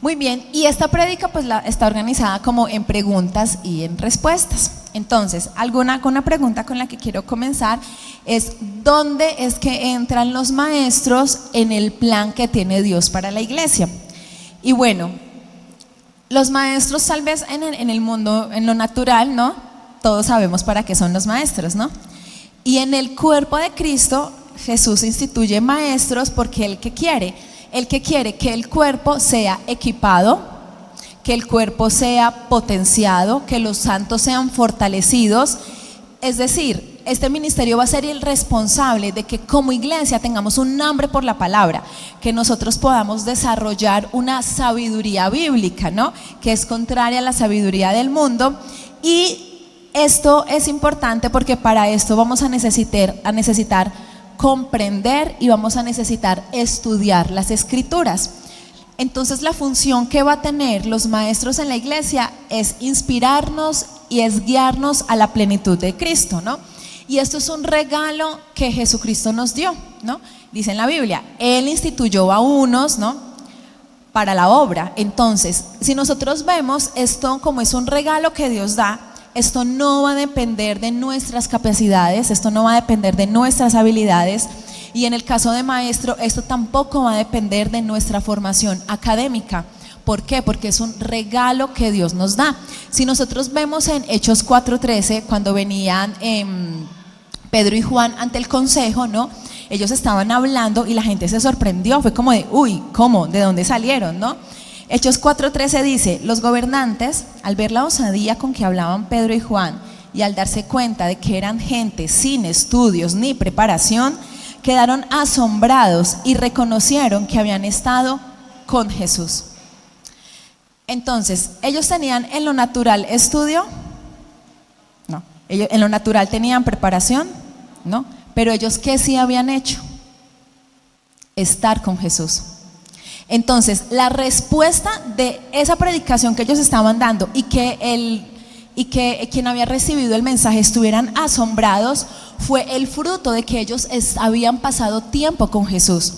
Muy bien, y esta prédica pues está organizada como en preguntas y en respuestas. Entonces, una pregunta con la que quiero comenzar es: ¿dónde es que entran los maestros en el plan que tiene Dios para la iglesia? Y bueno, los maestros tal vez en el mundo, en lo natural, ¿no? Todos sabemos para qué son los maestros, ¿no? Y en el cuerpo de Cristo, Jesús instituye maestros porque Él que quiere que el cuerpo sea equipado, que el cuerpo sea potenciado, que los santos sean fortalecidos. Es decir, este ministerio va a ser el responsable de que como iglesia tengamos un hambre por la palabra, que nosotros podamos desarrollar una sabiduría bíblica, ¿no? Que es contraria a la sabiduría del mundo. Y esto es importante porque para esto vamos a necesitar comprender y vamos a necesitar estudiar las escrituras. Entonces la función que va a tener los maestros en la iglesia es inspirarnos y es guiarnos a la plenitud de Cristo, ¿no? Y esto es un regalo que Jesucristo nos dio, ¿no? Dice en la Biblia, Él instituyó a unos, ¿no?, para la obra. Entonces, si nosotros vemos esto como es un regalo que Dios da, esto no va a depender de nuestras capacidades, esto no va a depender de nuestras habilidades, y en el caso de maestro, esto tampoco va a depender de nuestra formación académica. ¿Por qué? Porque es un regalo que Dios nos da. Si nosotros vemos en Hechos 4:13, cuando venían Pedro y Juan ante el consejo, ¿no?, ellos estaban hablando y la gente se sorprendió, fue como de, uy, ¿cómo? ¿De dónde salieron? ¿No? Hechos 4:13 dice: los gobernantes, al ver la osadía con que hablaban Pedro y Juan y al darse cuenta de que eran gente sin estudios ni preparación, quedaron asombrados y reconocieron que habían estado con Jesús. Entonces, ¿ellos tenían en lo natural estudio? No. ¿Ellos en lo natural tenían preparación? No. Pero ellos, ¿qué sí habían hecho? Estar con Jesús. Entonces, la respuesta de esa predicación que ellos estaban dando y que quien había recibido el mensaje estuvieran asombrados, fue el fruto de que ellos habían pasado tiempo con Jesús.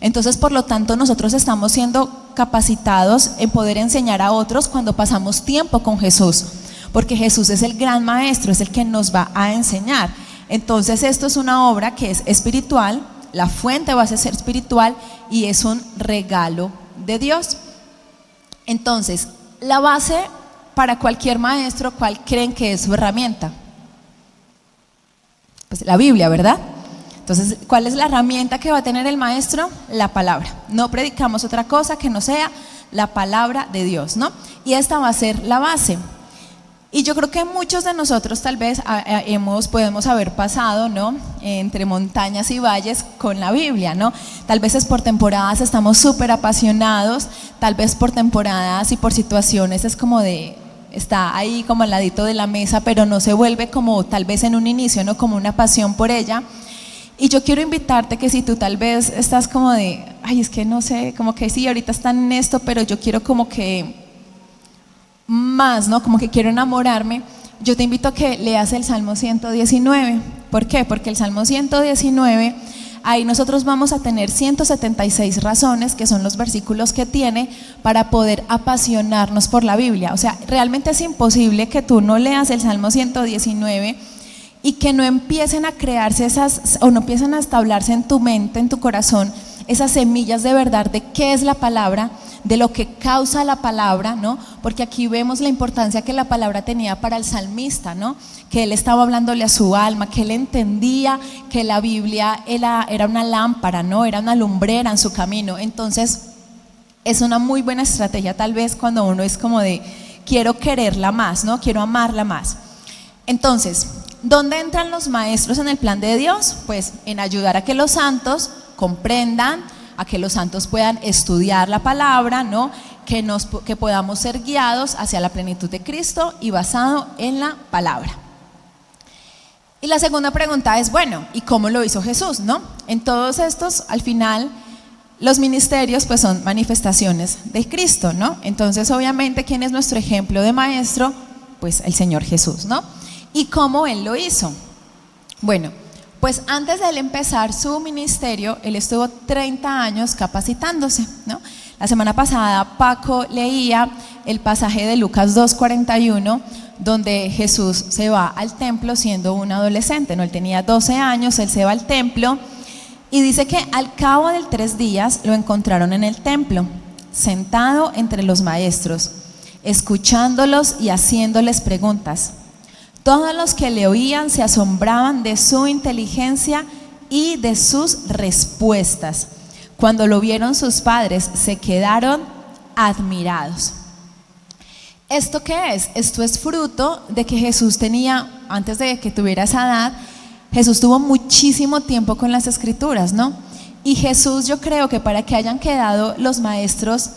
Entonces, por lo tanto, nosotros estamos siendo capacitados en poder enseñar a otros cuando pasamos tiempo con Jesús, porque Jesús es el gran maestro, es el que nos va a enseñar. Entonces, esto es una obra que es espiritual, la fuente va a ser espiritual y es un regalo de Dios. Entonces, la base para cualquier maestro, ¿cuál creen que es su herramienta? Pues la Biblia, ¿verdad? Entonces, ¿cuál es la herramienta que va a tener el maestro? La palabra. No predicamos otra cosa que no sea la palabra de Dios, ¿no? Y esta va a ser la base. Y yo creo que muchos de nosotros tal vez podemos haber pasado, ¿no?, entre montañas y valles con la Biblia, ¿no? Tal vez es por temporadas, estamos súper apasionados, tal vez por temporadas y por situaciones es como de, está ahí como al ladito de la mesa, pero no se vuelve como tal vez en un inicio, ¿no?, como una pasión por ella. Y yo quiero invitarte que si tú tal vez estás como de, ay, es que no sé, como que sí, ahorita están en esto, pero yo quiero como que más, ¿no?, como que quiero enamorarme, yo te invito a que leas el Salmo 119. ¿Por qué? Porque el Salmo 119, ahí nosotros vamos a tener 176 razones, que son los versículos que tiene para poder apasionarnos por la Biblia. O sea, realmente es imposible que tú no leas el Salmo 119 y que no empiecen a crearse o no empiecen a establecerse en tu mente, en tu corazón, esas semillas de verdad de qué es la palabra, de lo que causa la palabra, ¿no? Porque aquí vemos la importancia que la palabra tenía para el salmista, ¿no? Que él estaba hablándole a su alma, que él entendía que la Biblia era una lámpara, ¿no? Era una lumbrera en su camino. Entonces, es una muy buena estrategia tal vez cuando uno es como de, quiero quererla más, ¿no? Quiero amarla más. Entonces, ¿dónde entran los maestros en el plan de Dios? Pues en ayudar a que los santos comprendan, a que los santos puedan estudiar la palabra, ¿no?, que podamos ser guiados hacia la plenitud de Cristo y basado en la palabra. Y la segunda pregunta es, bueno, ¿y cómo lo hizo Jesús, no? En todos estos, al final, los ministerios pues son manifestaciones de Cristo, ¿no? Entonces, obviamente, ¿quién es nuestro ejemplo de maestro? Pues el Señor Jesús, ¿no? ¿Y cómo Él lo hizo? Bueno, pues antes de él empezar su ministerio, él estuvo 30 años capacitándose, ¿no? La semana pasada Paco leía el pasaje de Lucas 2:41, donde Jesús se va al templo siendo un adolescente, ¿no? Él tenía 12 años, él se va al templo y dice que al cabo de 3 días lo encontraron en el templo, sentado entre los maestros, escuchándolos y haciéndoles preguntas. Todos los que le oían se asombraban de su inteligencia y de sus respuestas. Cuando lo vieron sus padres, se quedaron admirados. ¿Esto qué es? Esto es fruto de que Jesús tenía, antes de que tuviera esa edad, Jesús tuvo muchísimo tiempo con las escrituras, ¿no? Y Jesús, yo creo que para que hayan quedado los maestros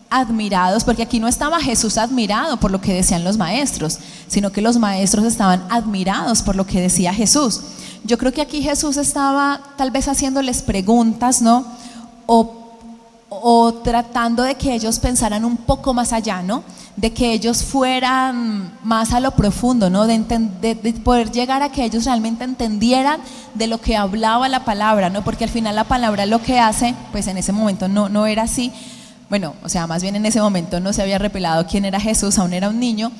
admirados, porque aquí no estaba Jesús admirado por lo que decían los maestros, sino que los maestros estaban admirados por lo que decía Jesús. Yo creo que aquí Jesús estaba tal vez haciéndoles preguntas, ¿no? O tratando de que ellos pensaran un poco más allá, ¿no? De que ellos fueran más a lo profundo, ¿no? De poder llegar a que ellos realmente entendieran de lo que hablaba la palabra, ¿no? Porque al final la palabra lo que hace, pues en ese momento no era así. Bueno, o sea, más bien en ese momento no se había revelado quién era Jesús, aún era un niño,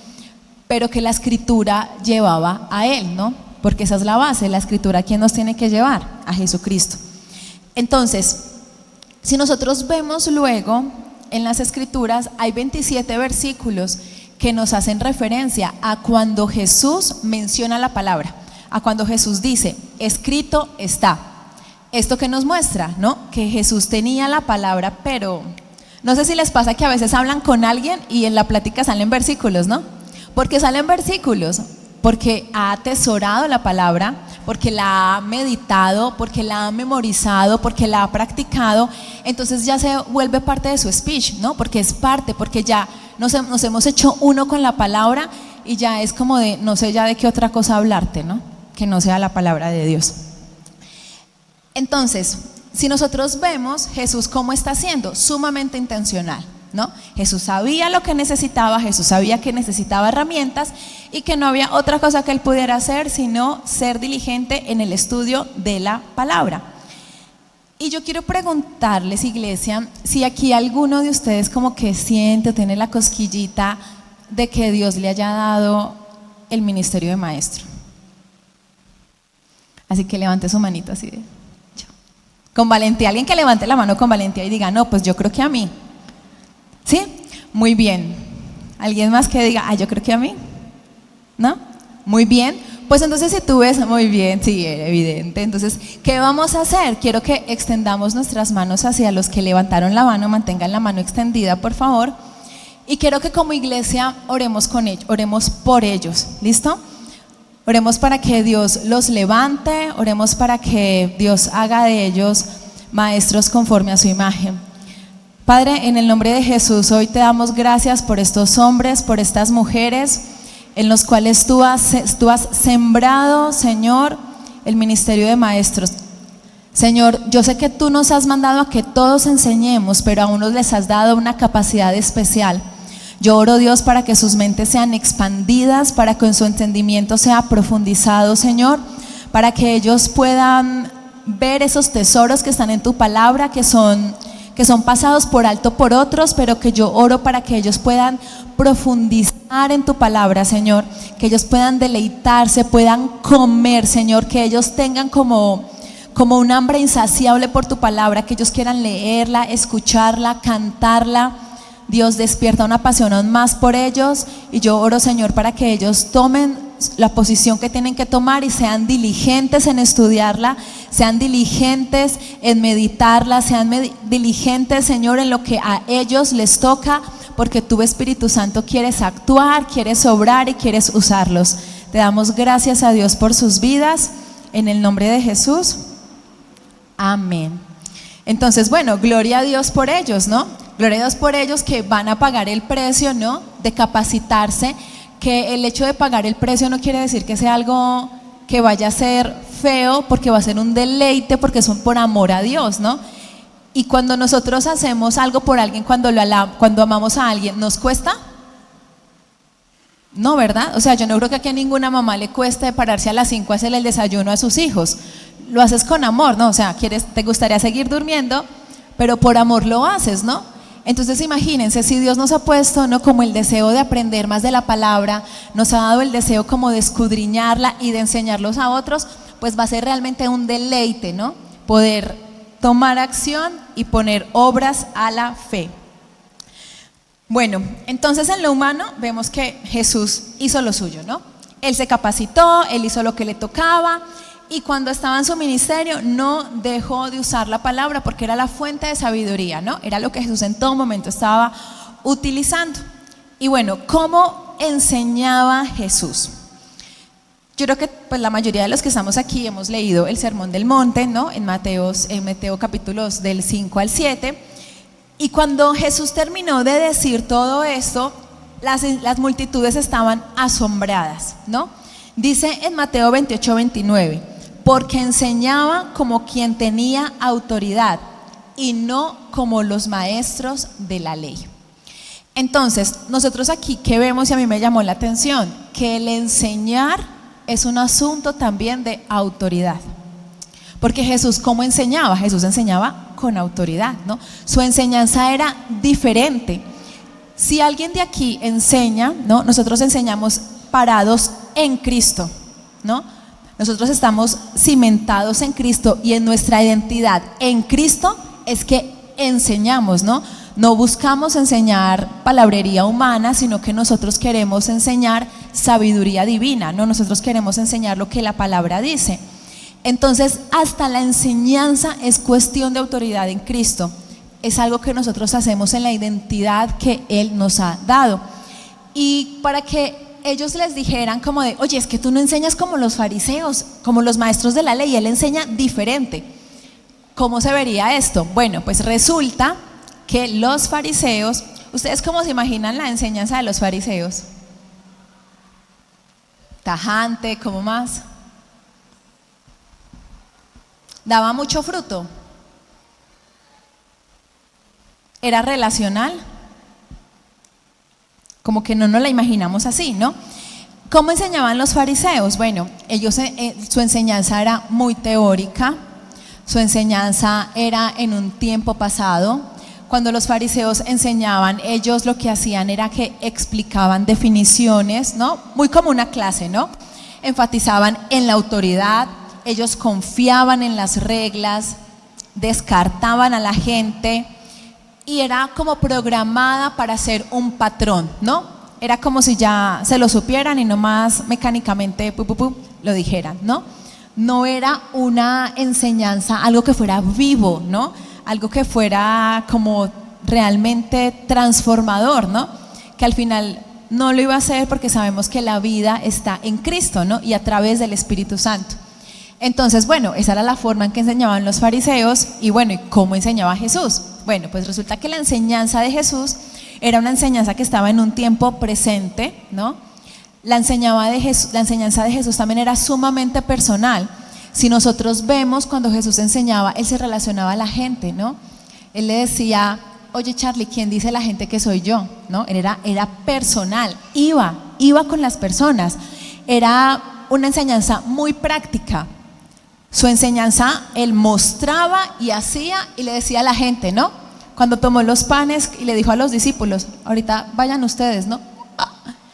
pero que la escritura llevaba a él, ¿no? Porque esa es la base, la escritura, ¿a quién nos tiene que llevar? A Jesucristo. Entonces, si nosotros vemos luego en las escrituras, hay 27 versículos que nos hacen referencia a cuando Jesús menciona la palabra, a cuando Jesús dice, escrito está. Esto que nos muestra, ¿no? Que Jesús tenía la palabra, pero no sé si les pasa que a veces hablan con alguien y en la plática salen versículos, ¿no? Porque salen versículos, porque ha atesorado la palabra, porque la ha meditado, porque la ha memorizado, porque la ha practicado, entonces ya se vuelve parte de su speech, ¿no? Porque es parte, porque ya nos hemos hecho uno con la palabra y ya es como de, no sé ya de qué otra cosa hablarte, ¿no? Que no sea la palabra de Dios. Entonces, si nosotros vemos Jesús cómo está haciendo, sumamente intencional, ¿no? Jesús sabía lo que necesitaba, Jesús sabía que necesitaba herramientas y que no había otra cosa que él pudiera hacer sino ser diligente en el estudio de la palabra. Y yo quiero preguntarles, iglesia, si aquí alguno de ustedes como que siente o tiene la cosquillita de que Dios le haya dado el ministerio de maestro. Así que levante su manito así de... Con valentía, alguien que levante la mano con valentía y diga, no, pues yo creo que a mí. ¿Sí? Muy bien. ¿Alguien más que diga, yo creo que a mí? ¿No? Muy bien. Pues entonces si tú ves, muy bien, sí, evidente. Entonces, ¿qué vamos a hacer? Quiero que extendamos nuestras manos hacia los que levantaron la mano, mantengan la mano extendida, por favor. Y quiero que como iglesia oremos con ellos, oremos por ellos, ¿listo? Oremos para que Dios los levante, oremos para que Dios haga de ellos maestros conforme a su imagen. Padre, en el nombre de Jesús, hoy te damos gracias por estos hombres, por estas mujeres, en los cuales tú has sembrado, Señor, el ministerio de maestros. Señor, yo sé que tú nos has mandado a que todos enseñemos, pero a unos les has dado una capacidad especial. Yo oro, Dios, para que sus mentes sean expandidas, para que su entendimiento sea profundizado, Señor, para que ellos puedan ver esos tesoros que están en tu palabra, que son pasados por alto por otros, pero que yo oro para que ellos puedan profundizar en tu palabra, Señor, que ellos puedan deleitarse, puedan comer, Señor, que ellos tengan como un hambre insaciable por tu palabra, que ellos quieran leerla, escucharla, cantarla. Dios, despierta una pasión aún más por ellos y yo oro, Señor, para que ellos tomen la posición que tienen que tomar y sean diligentes en estudiarla, sean diligentes en meditarla, sean diligentes, Señor, en lo que a ellos les toca, porque tú, Espíritu Santo, quieres actuar, quieres obrar y quieres usarlos. Te damos gracias a Dios por sus vidas, en el nombre de Jesús, amén. Entonces, bueno, gloria a Dios por ellos, ¿no? Gloria a Dios por ellos que van a pagar el precio, ¿no? De capacitarse, que el hecho de pagar el precio no quiere decir que sea algo que vaya a ser feo, porque va a ser un deleite, porque son por amor a Dios, ¿no? Y cuando nosotros hacemos algo por alguien, cuando amamos a alguien, ¿nos cuesta? No, ¿verdad? O sea, yo no creo que aquí a ninguna mamá le cueste pararse a las 5 a hacerle el desayuno a sus hijos. Lo haces con amor, ¿no? O sea, te gustaría seguir durmiendo, pero por amor lo haces, ¿no? Entonces imagínense, si Dios nos ha puesto, ¿no?, como el deseo de aprender más de la palabra, nos ha dado el deseo como de escudriñarla y de enseñarlos a otros, pues va a ser realmente un deleite, ¿no?, poder tomar acción y poner obras a la fe. Bueno, entonces en lo humano vemos que Jesús hizo lo suyo, ¿no? Él se capacitó, Él hizo lo que le tocaba, y cuando estaba en su ministerio no dejó de usar la palabra porque era la fuente de sabiduría, ¿no? Era lo que Jesús en todo momento estaba utilizando. Y bueno, ¿cómo enseñaba Jesús? Yo creo que pues la mayoría de los que estamos aquí hemos leído el Sermón del Monte, ¿no?, en Mateo capítulos del 5 al 7. Y cuando Jesús terminó de decir todo esto, las multitudes estaban asombradas, ¿no? Dice en Mateo 28-29, porque enseñaba como quien tenía autoridad y no como los maestros de la ley. Entonces, nosotros aquí, ¿qué vemos? Y a mí me llamó la atención, que el enseñar es un asunto también de autoridad. Porque Jesús, ¿cómo enseñaba? Jesús enseñaba con autoridad, ¿no? Su enseñanza era diferente. Si alguien de aquí enseña, ¿no?, nosotros enseñamos parados en Cristo, ¿no? Nosotros estamos cimentados en Cristo y en nuestra identidad en Cristo es que enseñamos, ¿no? No buscamos enseñar palabrería humana, sino que nosotros queremos enseñar sabiduría divina, ¿no? Nosotros queremos enseñar lo que la palabra dice. Entonces, hasta la enseñanza es cuestión de autoridad en Cristo. Es algo que nosotros hacemos en la identidad que Él nos ha dado. Y para que ellos les dijeran como de, oye, es que tú no enseñas como los fariseos, como los maestros de la ley, Él enseña diferente. ¿Cómo se vería esto? Bueno, pues resulta que los fariseos, ¿ustedes cómo se imaginan la enseñanza de los fariseos? Tajante, ¿cómo más? ¿Daba mucho fruto? ¿Era relacional? Como que no nos la imaginamos así, ¿no? ¿Cómo enseñaban los fariseos? Bueno, ellos, su enseñanza era muy teórica, su enseñanza era en un tiempo pasado. Cuando los fariseos enseñaban, ellos lo que hacían era que explicaban definiciones, ¿no? Muy como una clase, ¿no? Enfatizaban en la autoridad, ellos confiaban en las reglas, descartaban a la gente, y era como programada para ser un patrón, ¿no? Era como si ya se lo supieran y nomás mecánicamente lo dijeran, ¿no? No era una enseñanza, algo que fuera vivo, ¿no? Algo que fuera como realmente transformador, ¿no? Que al final no lo iba a hacer porque sabemos que la vida está en Cristo, ¿no? Y a través del Espíritu Santo. Entonces, bueno, esa era la forma en que enseñaban los fariseos. Y bueno, ¿y cómo enseñaba Jesús? Bueno, pues resulta que la enseñanza de Jesús era una enseñanza que estaba en un tiempo presente, ¿no? La enseñanza de Jesús también era sumamente personal. Si nosotros vemos cuando Jesús enseñaba, Él se relacionaba a la gente, ¿no? Él le decía, oye Charlie, ¿quién dice la gente que soy yo? ¿No? Él era personal, iba con las personas. Era una enseñanza muy práctica. Su enseñanza, Él mostraba y hacía y le decía a la gente, ¿no? Cuando tomó los panes y le dijo a los discípulos, ahorita vayan ustedes, ¿no?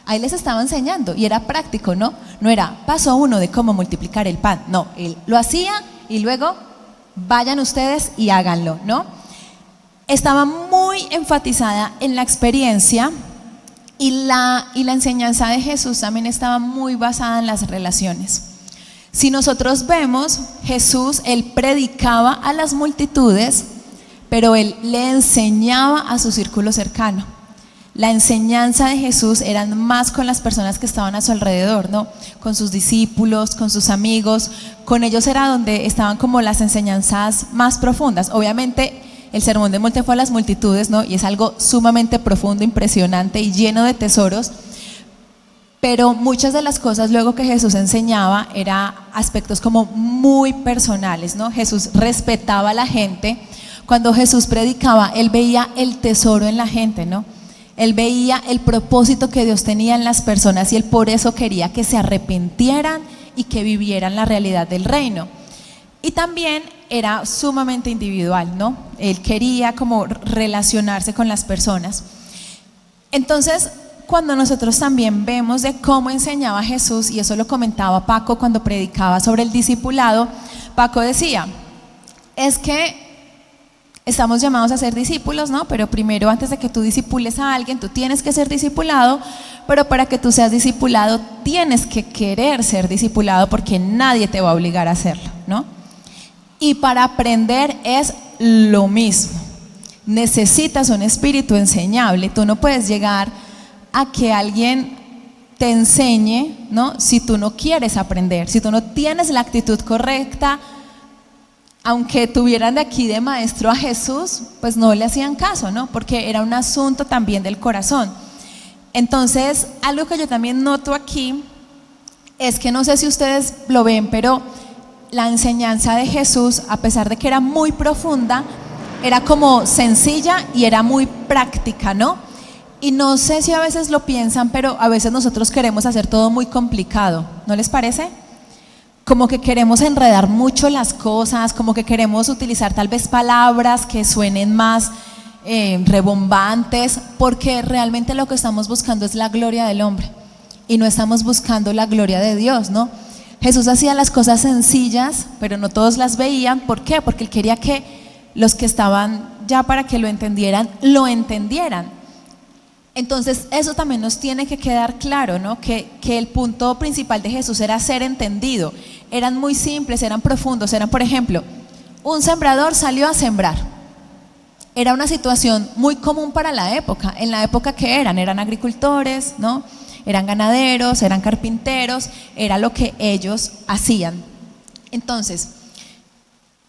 Ahí les estaba enseñando y era práctico, ¿no? No era paso 1 de cómo multiplicar el pan, no, Él lo hacía y luego vayan ustedes y háganlo, ¿no? Estaba muy enfatizada en la experiencia y la enseñanza de Jesús también estaba muy basada en las relaciones. Si nosotros vemos, Jesús, Él predicaba a las multitudes, pero Él le enseñaba a su círculo cercano. La enseñanza de Jesús era más con las personas que estaban a su alrededor, ¿no? Con sus discípulos, con sus amigos, con ellos era donde estaban como las enseñanzas más profundas. Obviamente el Sermón del Monte fue a las multitudes, ¿no? Y es algo sumamente profundo, impresionante y lleno de tesoros. Pero muchas de las cosas luego que Jesús enseñaba eran aspectos como muy personales, ¿no? Jesús respetaba a la gente. Cuando Jesús predicaba, Él veía el tesoro en la gente, ¿no? Él veía el propósito que Dios tenía en las personas y Él por eso quería que se arrepintieran y que vivieran la realidad del reino. Y también era sumamente individual, ¿no? Él quería como relacionarse con las personas. Entonces, cuando nosotros también vemos de cómo enseñaba Jesús, y eso lo comentaba Paco cuando predicaba sobre el discipulado, Paco decía, es que estamos llamados a ser discípulos, ¿no? Pero primero, antes de que tú discipules a alguien, tú tienes que ser discipulado, pero para que tú seas discipulado, tienes que querer ser discipulado porque nadie te va a obligar a hacerlo, ¿no? Y para aprender es lo mismo. Necesitas un espíritu enseñable. Tú no puedes llegar a que alguien te enseñe, ¿no? Si tú no quieres aprender, si tú no tienes la actitud correcta. Aunque tuvieran de aquí de maestro a Jesús, pues no le hacían caso, ¿no? Porque era un asunto también del corazón. Entonces, algo que yo también noto aquí es que no sé si ustedes lo ven, pero la enseñanza de Jesús, a pesar de que era muy profunda, era como sencilla y era muy práctica, ¿no? Y no sé si a veces lo piensan, pero a veces nosotros queremos hacer todo muy complicado, ¿no les parece? Como que queremos enredar mucho las cosas, como que queremos utilizar tal vez palabras que suenen más rebombantes, porque realmente lo que estamos buscando es la gloria del hombre y no estamos buscando la gloria de Dios, ¿no? Jesús hacía las cosas sencillas, pero no todos las veían. ¿Por qué? Porque Él quería que los que estaban ya para que lo entendieran. Entonces eso también nos tiene que quedar claro, ¿no? Que el punto principal de Jesús era ser entendido. Eran muy simples, eran profundos, eran, por ejemplo, un sembrador salió a sembrar. Era una situación muy común para la época. En la época que eran agricultores, ¿no? Eran ganaderos, eran carpinteros, era lo que ellos hacían. Entonces,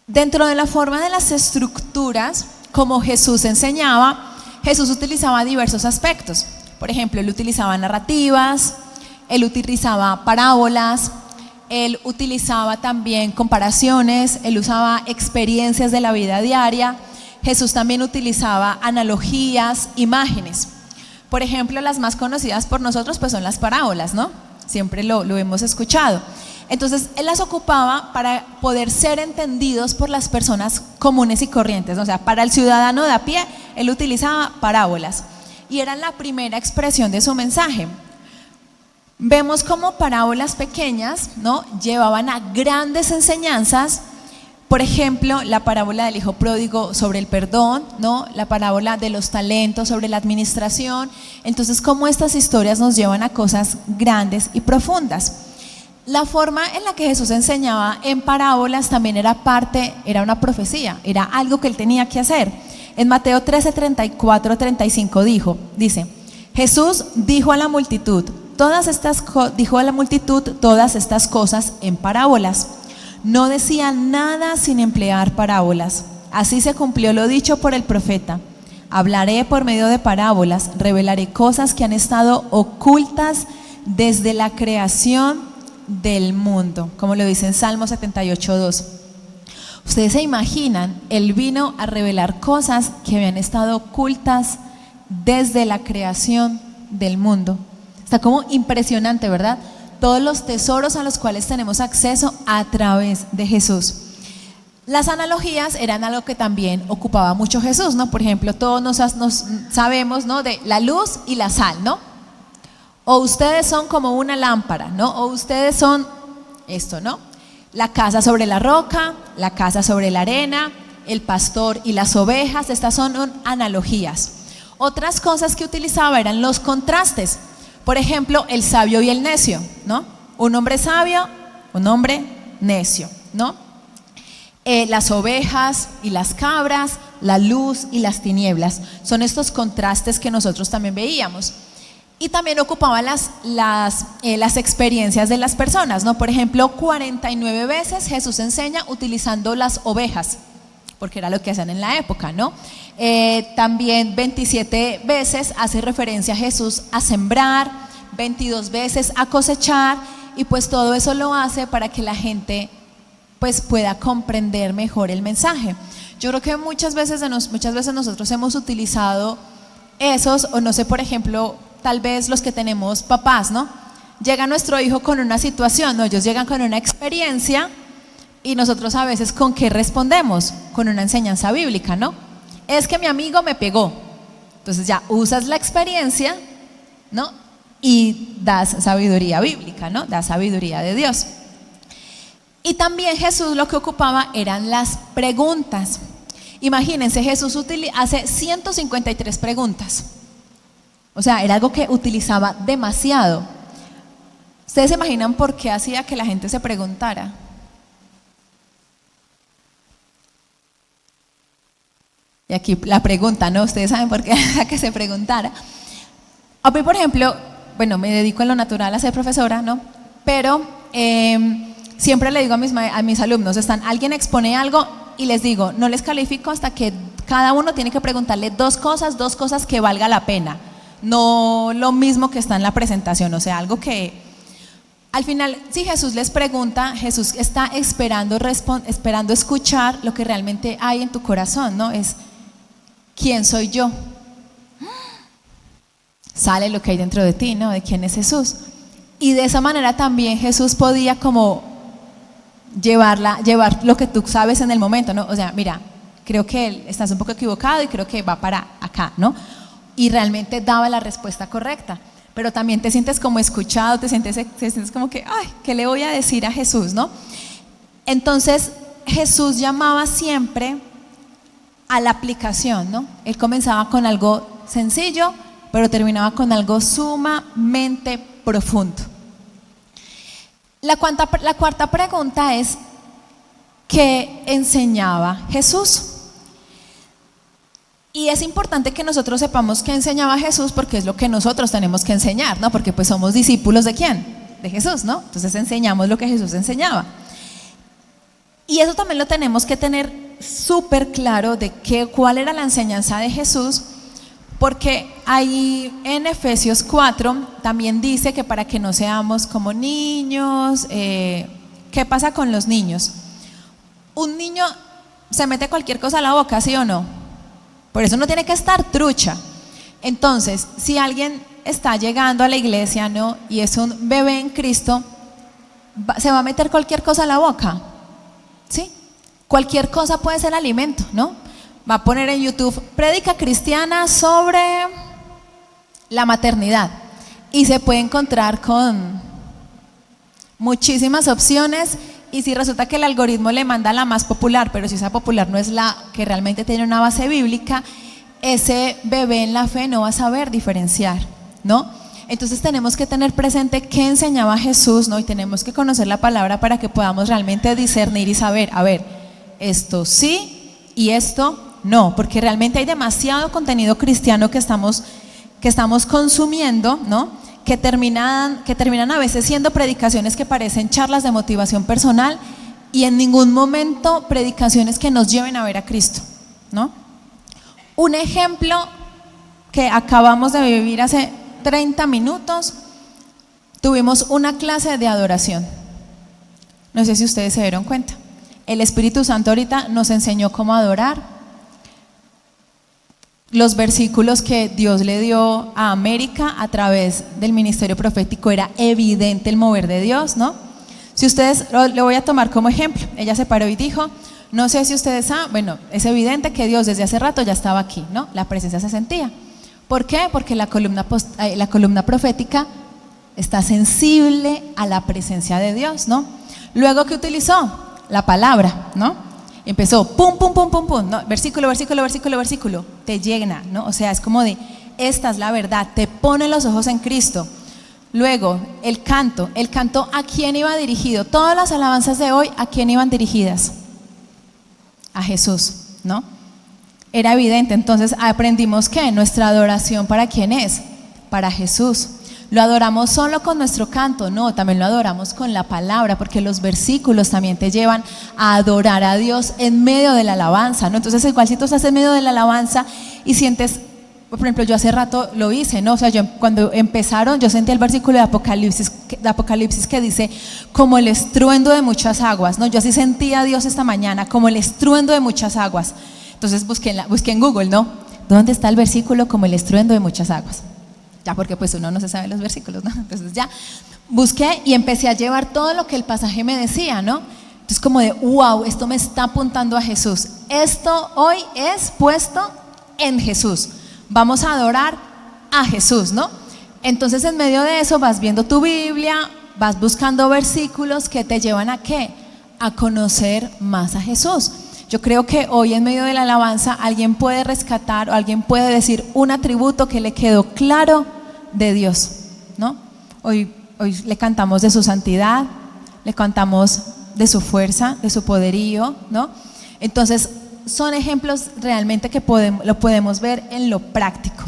dentro de la forma de las estructuras, como Jesús enseñaba, Jesús utilizaba diversos aspectos. Por ejemplo, Él utilizaba narrativas, Él utilizaba parábolas, Él utilizaba también comparaciones, Él usaba experiencias de la vida diaria. Jesús también utilizaba analogías, imágenes. Por ejemplo, las más conocidas por nosotros pues son las parábolas, ¿no? Siempre lo hemos escuchado. Entonces, Él las ocupaba para poder ser entendidos por las personas comunes y corrientes. O sea, para el ciudadano de a pie, Él utilizaba parábolas. Y era la primera expresión de su mensaje. Vemos como parábolas pequeñas, ¿no? Llevaban a grandes enseñanzas. Por ejemplo, la parábola del hijo pródigo sobre el perdón, ¿no? La parábola de los talentos sobre la administración. Entonces, cómo estas historias nos llevan a cosas grandes y profundas. La forma en la que Jesús enseñaba en parábolas también era una profecía, era algo que Él tenía que hacer. En Mateo 13, 34, 35 dice, Jesús dijo a la multitud todas estas cosas en parábolas. No decía nada sin emplear parábolas. Así se cumplió lo dicho por el profeta. Hablaré por medio de parábolas, revelaré cosas que han estado ocultas desde la creación del mundo, como lo dice en Salmo 78:2. Ustedes se imaginan, Él vino a revelar cosas que habían estado ocultas desde la creación del mundo. Está como impresionante, ¿verdad? Todos los tesoros a los cuales tenemos acceso a través de Jesús. Las analogías eran algo que también ocupaba mucho Jesús, ¿no? Por ejemplo, todos nos sabemos, ¿no? De la luz y la sal, ¿no? O ustedes son como una lámpara, ¿no? O ustedes son esto, ¿no? La casa sobre la roca, la casa sobre la arena, el pastor y las ovejas. Estas son analogías. Otras cosas que utilizaba eran los contrastes. Por ejemplo, el sabio y el necio, ¿no? Un hombre sabio, un hombre necio, ¿no? Las ovejas y las cabras, la luz y las tinieblas. Son estos contrastes que nosotros también veíamos. Y también ocupaba las experiencias de las personas, ¿no? Por ejemplo, 49 veces Jesús enseña utilizando las ovejas, porque era lo que hacían en la época, ¿no? También 27 veces hace referencia a Jesús a sembrar, 22 veces a cosechar, y pues todo eso lo hace para que la gente pues pueda comprender mejor el mensaje. Yo creo que muchas veces nosotros hemos utilizado esos, o no sé, por ejemplo, tal vez los que tenemos papás, ¿no? Llega nuestro hijo con una situación, ¿no? Ellos llegan con una experiencia, Y nosotros a veces, ¿con qué respondemos? Con una enseñanza bíblica, ¿no? Es que mi amigo me pegó. Entonces ya usas la experiencia, ¿no? Y das sabiduría bíblica, ¿no? Das sabiduría de Dios. Y también Jesús lo que ocupaba eran las preguntas. Imagínense, Jesús hace 153 preguntas. O sea, era algo que utilizaba demasiado. ¿Ustedes se imaginan por qué hacía que la gente se preguntara? Y aquí la pregunta, ¿no? Ustedes saben por qué hacía que se preguntara. A mí, por ejemplo, bueno, me dedico en lo natural a ser profesora, ¿no? Pero siempre le digo a mis alumnos, alguien expone algo y les digo, no les califico hasta que cada uno tiene que preguntarle dos cosas que valga la pena. No lo mismo que está en la presentación, o sea, algo que al final, si Jesús les pregunta, Jesús está esperando escuchar lo que realmente hay en tu corazón, ¿no? Es, ¿quién soy yo? Sale lo que hay dentro de ti, ¿no? De quién es Jesús. Y de esa manera también Jesús podía como llevar lo que tú sabes en el momento, ¿no? O sea, mira, creo que estás un poco equivocado y creo que va para acá, ¿no? Y realmente daba la respuesta correcta. Pero también te sientes como escuchado, te sientes como que, ay, ¿qué le voy a decir a Jesús, no? Entonces, Jesús llamaba siempre a la aplicación, ¿no? Él comenzaba con algo sencillo, pero terminaba con algo sumamente profundo. La cuarta pregunta es, ¿qué enseñaba Jesús? Y es importante que nosotros sepamos qué enseñaba Jesús porque es lo que nosotros tenemos que enseñar, ¿no? Porque pues somos discípulos ¿de quién? De Jesús, ¿no? Entonces enseñamos lo que Jesús enseñaba. Y eso también lo tenemos que tener súper claro de cuál era la enseñanza de Jesús, porque ahí en Efesios 4 también dice que para que no seamos como niños, ¿qué pasa con los niños? Un niño se mete cualquier cosa a la boca, ¿sí o no? Por eso no tiene que estar trucha. Entonces, si alguien está llegando a la iglesia, ¿no? Y es un bebé en Cristo, se va a meter cualquier cosa a la boca, ¿sí? Cualquier cosa puede ser alimento, ¿no? Va a poner en YouTube, prédica cristiana sobre la maternidad. Y se puede encontrar con muchísimas opciones. Y si resulta que el algoritmo le manda la más popular, pero si esa popular no es la que realmente tiene una base bíblica, ese bebé en la fe no va a saber diferenciar, ¿no? Entonces tenemos que tener presente qué enseñaba Jesús, ¿no? Y tenemos que conocer la palabra para que podamos realmente discernir y saber, a ver, esto sí y esto no, porque realmente hay demasiado contenido cristiano que estamos consumiendo, ¿no? Que terminan a veces siendo predicaciones que parecen charlas de motivación personal y en ningún momento predicaciones que nos lleven a ver a Cristo, ¿no? Un ejemplo que acabamos de vivir hace 30 minutos, tuvimos una clase de adoración. No sé si ustedes se dieron cuenta. El Espíritu Santo ahorita nos enseñó cómo adorar. Los versículos que Dios le dio a América a través del ministerio profético, era evidente el mover de Dios, ¿no? Si ustedes, lo voy a tomar como ejemplo, ella se paró y dijo, no sé si ustedes saben, bueno, es evidente que Dios desde hace rato ya estaba aquí, ¿no? La presencia se sentía. ¿Por qué? Porque la columna profética está sensible a la presencia de Dios, ¿no? Luego, ¿qué utilizó? La palabra, ¿no? Empezó pum, pum, pum, pum, pum, ¿no? Versículo, te llena, ¿no? O sea, es como de, esta es la verdad, te pone los ojos en Cristo. Luego, el canto, ¿a quién iba dirigido? Todas las alabanzas de hoy, ¿a quién iban dirigidas? A Jesús, ¿no? Era evidente, entonces aprendimos que nuestra adoración, ¿para quién es? Para Jesús. ¿Lo adoramos solo con nuestro canto? No, también lo adoramos con la palabra, porque los versículos también te llevan a adorar a Dios en medio de la alabanza, ¿no? Entonces, igual si tú estás en medio de la alabanza y sientes, por ejemplo, yo hace rato lo hice, ¿no? O sea, yo cuando empezaron, yo sentí el versículo de Apocalipsis que dice, como el estruendo de muchas aguas, ¿no? Yo así sentí a Dios esta mañana, como el estruendo de muchas aguas. Entonces busqué en Google, ¿no? ¿Dónde está el versículo como el estruendo de muchas aguas? Ya, porque pues uno no se sabe los versículos, ¿no? Entonces ya busqué y empecé a llevar todo lo que el pasaje me decía, ¿no? Entonces como de, wow, esto me está apuntando a Jesús. Esto hoy es puesto en Jesús. Vamos a adorar a Jesús, ¿no? Entonces en medio de eso vas viendo tu Biblia, vas buscando versículos que te llevan a ¿qué? A conocer más a Jesús. Yo creo que hoy en medio de la alabanza alguien puede rescatar o alguien puede decir un atributo que le quedó claro de Dios, ¿no? Hoy le cantamos de su santidad, le cantamos de su fuerza, de su poderío, ¿no? Entonces son ejemplos realmente que lo podemos ver en lo práctico.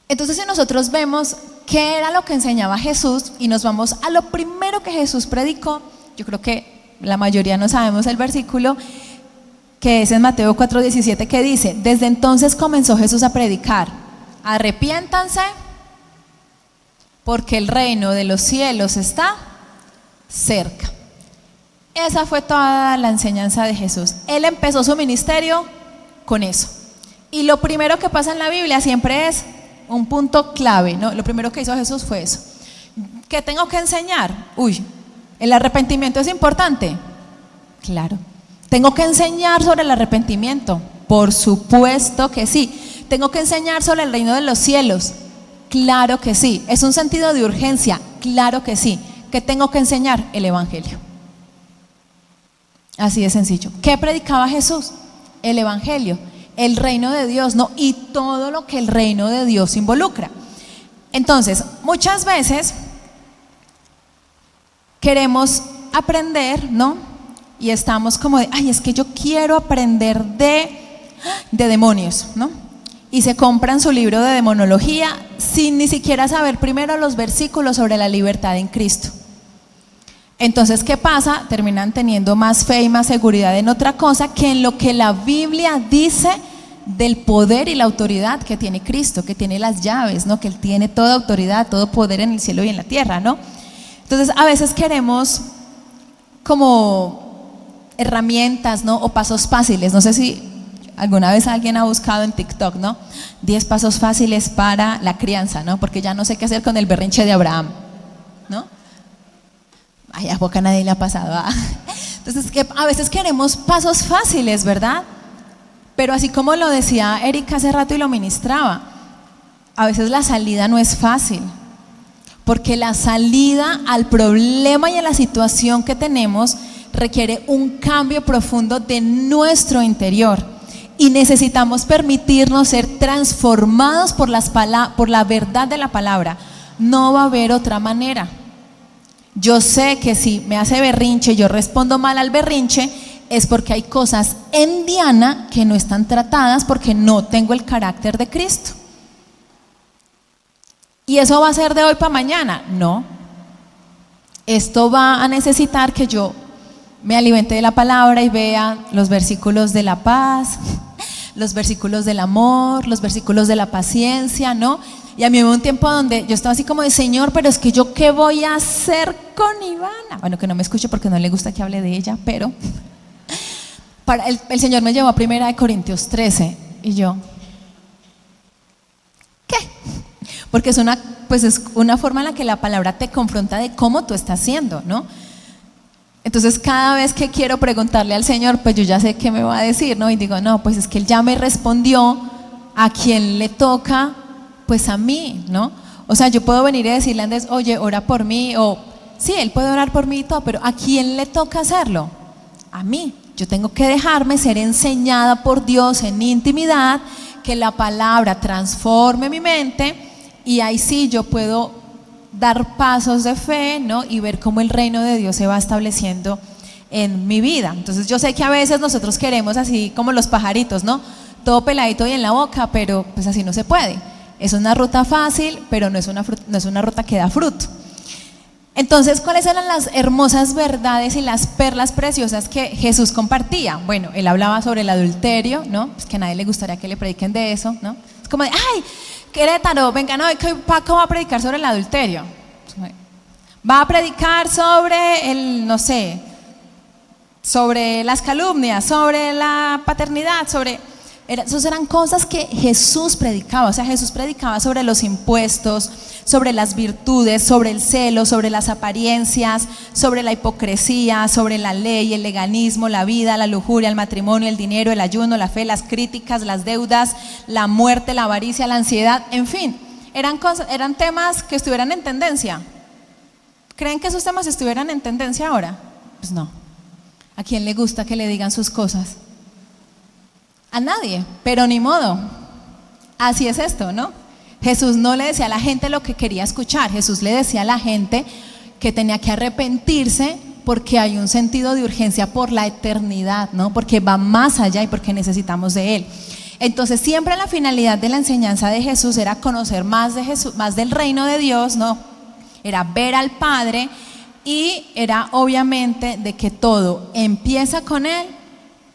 Entonces si nosotros vemos qué era lo que enseñaba Jesús y nos vamos a lo primero que Jesús predicó, yo creo que la mayoría no sabemos el versículo, que es en Mateo 4:17, que dice: desde entonces comenzó Jesús a predicar, arrepiéntanse porque el reino de los cielos está cerca. Esa fue toda la enseñanza de Jesús. Él empezó su ministerio con eso. Y lo primero que pasa en la Biblia siempre es un punto clave, ¿no? Lo primero que hizo Jesús fue eso. ¿Qué tengo que enseñar? ¿El arrepentimiento es importante? Claro. ¿Tengo que enseñar sobre el arrepentimiento? Por supuesto que sí. ¿Tengo que enseñar sobre el reino de los cielos? Claro que sí. ¿Es un sentido de urgencia? Claro que sí. ¿Qué tengo que enseñar? El evangelio. Así de sencillo. ¿Qué predicaba Jesús? El evangelio, el reino de Dios, ¿no? Y todo lo que el reino de Dios involucra. Entonces, muchas veces queremos aprender, ¿no? Y estamos como de, es que yo quiero aprender de demonios, ¿no? Y se compran su libro de demonología sin ni siquiera saber primero los versículos sobre la libertad en Cristo. Entonces, ¿qué pasa? Terminan teniendo más fe y más seguridad en otra cosa que en lo que la Biblia dice del poder y la autoridad que tiene Cristo, que tiene las llaves, ¿no? Que Él tiene toda autoridad, todo poder en el cielo y en la tierra, ¿no? Entonces, a veces queremos como herramientas, ¿no? O pasos fáciles. No sé si alguna vez alguien ha buscado en TikTok, ¿no? 10 pasos fáciles para la crianza, ¿no? Porque ya no sé qué hacer con el berrinche de Abraham, ¿no? A boca nadie le ha pasado. Entonces, que a veces queremos pasos fáciles, ¿verdad? Pero así como lo decía Erika hace rato y lo ministraba, a veces la salida no es fácil, porque la salida al problema y a la situación que tenemos requiere un cambio profundo de nuestro interior y necesitamos permitirnos ser transformados por la verdad de la palabra. No va a haber otra manera. Yo sé que si me hace berrinche, yo respondo mal al berrinche, es porque hay cosas en Diana que no están tratadas porque no tengo el carácter de Cristo. ¿Y eso va a ser de hoy para mañana? No. Esto va a necesitar que yo me alimente de la palabra y vea los versículos de la paz, los versículos del amor, los versículos de la paciencia, ¿no? Y a mí hubo un tiempo donde yo estaba así como de, Señor, pero es que yo ¿qué voy a hacer con Ivana? Bueno, que no me escuche porque no le gusta que hable de ella, pero el Señor me llevó a 1 Corintios 13 y yo, ¿qué? Porque es una forma en la que la palabra te confronta de cómo tú estás siendo, ¿no? Entonces cada vez que quiero preguntarle al Señor, pues yo ya sé qué me va a decir, ¿no? Y digo, no, pues es que Él ya me respondió, a quien le toca, pues a mí, ¿no? O sea, yo puedo venir y decirle a Andrés, oye, ora por mí, o sí, Él puede orar por mí y todo, pero ¿a quién le toca hacerlo? A mí. Yo tengo que dejarme ser enseñada por Dios en intimidad, que la palabra transforme mi mente y ahí sí yo puedo dar pasos de fe, ¿no? Y ver cómo el reino de Dios se va estableciendo en mi vida. Entonces yo sé que a veces nosotros queremos así como los pajaritos, ¿no? Todo peladito y en la boca, pero pues así no se puede. Es una ruta fácil, pero no es una ruta que da fruto. Entonces, ¿cuáles eran las hermosas verdades y las perlas preciosas que Jesús compartía? Bueno, Él hablaba sobre el adulterio, ¿no? Pues que a nadie le gustaría que le prediquen de eso, ¿no? Es como de, Querétaro, venga, no, Paco va a predicar sobre el adulterio. Va a predicar sobre sobre las calumnias, sobre la paternidad, Esas eran cosas que Jesús predicaba. O sea, Jesús predicaba sobre los impuestos, sobre las virtudes, sobre el celo, sobre las apariencias, sobre la hipocresía, sobre la ley, el legalismo, la vida, la lujuria, el matrimonio, el dinero, el ayuno, la fe, las críticas, las deudas, la muerte, la avaricia, la ansiedad, en fin, eran temas que estuvieran en tendencia. ¿Creen que esos temas estuvieran en tendencia ahora? Pues no. ¿A quién le gusta que le digan sus cosas? A nadie, pero ni modo. Así es esto, ¿no? Jesús no le decía a la gente lo que quería escuchar. Jesús le decía a la gente que tenía que arrepentirse porque hay un sentido de urgencia por la eternidad, ¿no? Porque va más allá y porque necesitamos de Él. Entonces siempre la finalidad de la enseñanza de Jesús era conocer más de Jesús, más del reino de Dios, ¿no? Era ver al Padre y era obviamente de que todo empieza con Él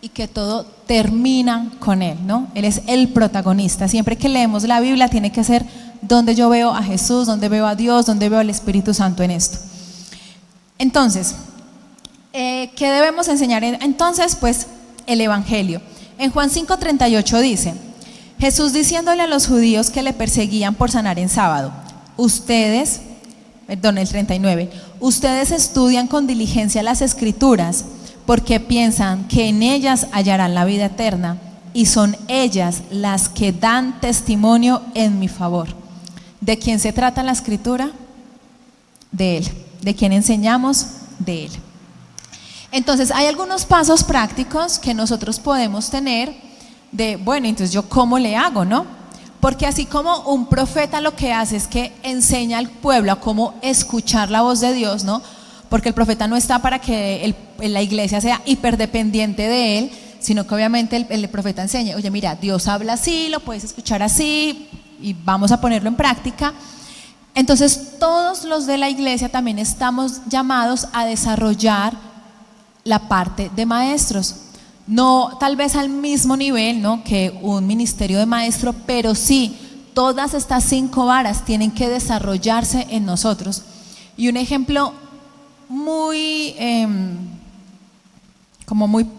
y que todo termina con Él, ¿no? Él es el protagonista. Siempre que leemos la Biblia tiene que ser donde yo veo a Jesús, donde veo a Dios, donde veo al Espíritu Santo en esto. Entonces, ¿qué debemos enseñar? Entonces, pues, el Evangelio. En Juan 5:38 dice, Jesús diciéndole a los judíos que le perseguían por sanar en sábado, el 39, ustedes estudian con diligencia las Escrituras, porque piensan que en ellas hallarán la vida eterna, y son ellas las que dan testimonio en mi favor. ¿De quién se trata la Escritura? De Él. ¿De quién enseñamos? De Él. Entonces hay algunos pasos prácticos que nosotros podemos tener de, bueno, entonces yo ¿cómo le hago, no? Porque así como un profeta lo que hace es que enseña al pueblo a cómo escuchar la voz de Dios, ¿no? Porque el profeta no está para que la iglesia sea hiperdependiente de él, sino que obviamente el profeta enseña, oye mira, Dios habla así, lo puedes escuchar así y vamos a ponerlo en práctica. Entonces todos los de la iglesia también estamos llamados a desarrollar la parte de maestros. No tal vez al mismo nivel, ¿no?, que un ministerio de maestro, pero sí, todas estas 5 varas tienen que desarrollarse en nosotros. Y un ejemplo muy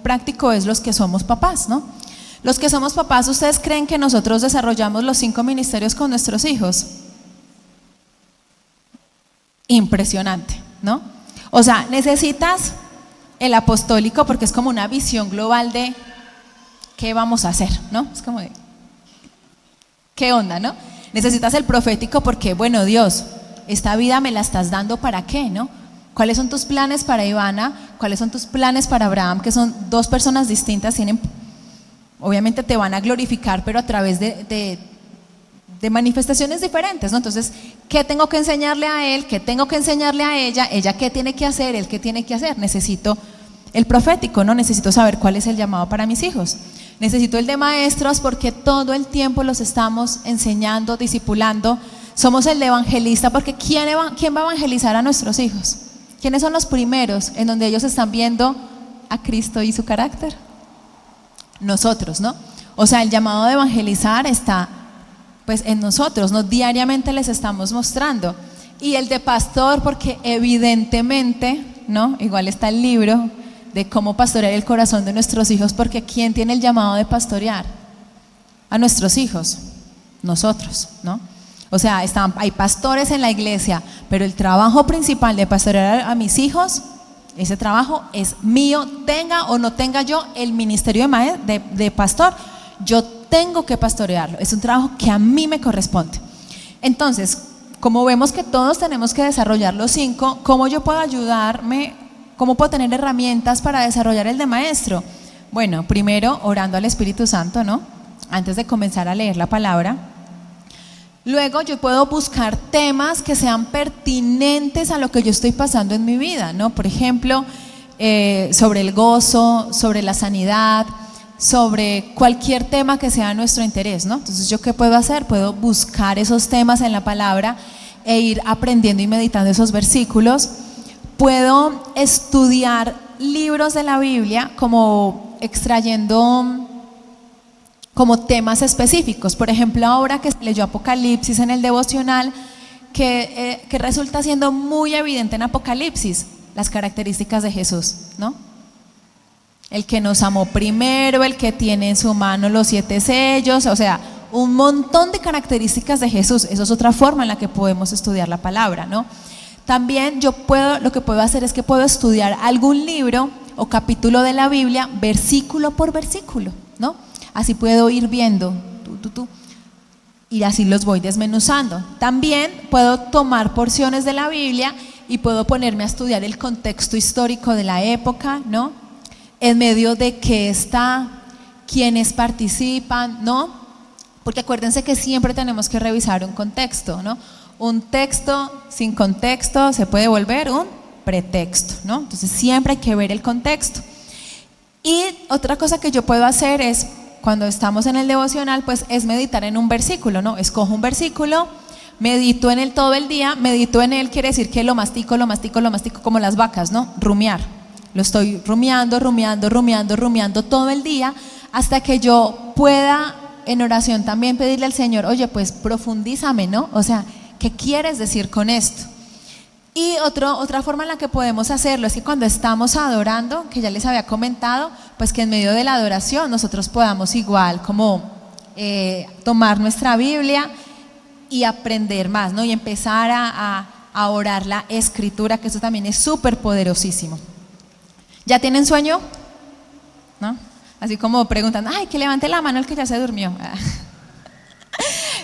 práctico es los que somos papás, ¿no? Los que somos papás, ¿ustedes creen que nosotros desarrollamos los 5 ministerios con nuestros hijos? Impresionante, ¿no? O sea, necesitas el apostólico porque es como una visión global de qué vamos a hacer, ¿no? Es como de, ¿qué onda, no? Necesitas el profético porque, bueno, Dios, esta vida me la estás dando ¿para qué, no? ¿Cuáles son tus planes para Ivana? ¿Cuáles son tus planes para Abraham? Que son 2 personas distintas, obviamente te van a glorificar, pero a través de manifestaciones diferentes, ¿no? Entonces, ¿qué tengo que enseñarle a él? ¿Qué tengo que enseñarle a ella? ¿Ella qué tiene que hacer? ¿Él qué tiene que hacer? Necesito el profético, ¿no? Necesito saber cuál es el llamado para mis hijos. Necesito el de maestros porque todo el tiempo los estamos enseñando, discipulando. Somos el de evangelista porque ¿quién va a evangelizar a nuestros hijos? ¿Quiénes son los primeros en donde ellos están viendo a Cristo y su carácter? Nosotros, ¿no? O sea, el llamado de evangelizar está pues en nosotros, ¿no? Diariamente les estamos mostrando. Y el de pastor porque evidentemente, ¿no? Igual está el libro de cómo pastorear el corazón de nuestros hijos, porque ¿quién tiene el llamado de pastorear a nuestros hijos? Nosotros, ¿no? O sea, hay pastores en la iglesia, pero el trabajo principal de pastorear a mis hijos, ese trabajo es mío, tenga o no tenga yo el ministerio de pastor, yo tengo que pastorearlo, es un trabajo que a mí me corresponde. Entonces, como vemos que todos tenemos que desarrollar los 5, ¿cómo yo puedo ayudarme? ¿Cómo puedo tener herramientas para desarrollar el de maestro? Bueno, primero orando al Espíritu Santo, ¿no? Antes de comenzar a leer la palabra. Luego yo puedo buscar temas que sean pertinentes a lo que yo estoy pasando en mi vida, ¿no? Por ejemplo, sobre el gozo, sobre la sanidad, sobre cualquier tema que sea de nuestro interés, ¿no? Entonces, ¿yo qué puedo hacer? Puedo buscar esos temas en la palabra e ir aprendiendo y meditando esos versículos. Puedo estudiar libros de la Biblia como extrayendo como temas específicos. Por ejemplo, ahora que se leyó Apocalipsis en el devocional, que resulta siendo muy evidente en Apocalipsis las características de Jesús, ¿no? el que nos amó primero, el que tiene en su mano los 7 sellos, o sea, un montón de características de Jesús. Eso es otra forma en la que podemos estudiar la palabra, ¿no? También lo que puedo hacer es que puedo estudiar algún libro o capítulo de la Biblia, versículo por versículo, ¿no? Así puedo ir viendo, y así los voy desmenuzando. También puedo tomar porciones de la Biblia y puedo ponerme a estudiar el contexto histórico de la época, ¿no? En medio de qué está, quiénes participan, ¿no? Porque acuérdense que siempre tenemos que revisar un contexto, ¿no? Un texto sin contexto se puede volver un pretexto, ¿no? Entonces siempre hay que ver el contexto. Y otra cosa que yo puedo hacer es, cuando estamos en el devocional, pues es meditar en un versículo, ¿no? Escojo un versículo, medito en él todo el día. Medito en él quiere decir que lo mastico como las vacas, ¿no? Rumiar. Lo estoy rumiando todo el día, hasta que yo pueda en oración también pedirle al Señor, oye, pues profundízame, ¿no? O sea, ¿qué quieres decir con esto? Y otra forma en la que podemos hacerlo es que cuando estamos adorando, que ya les había comentado, pues que en medio de la adoración nosotros podamos igual como tomar nuestra Biblia y aprender más, ¿no? Y empezar a orar la escritura, que eso también es súper poderosísimo. ¿Ya tienen sueño? ¿No? Así como preguntan, ay, que levante la mano el que ya se durmió.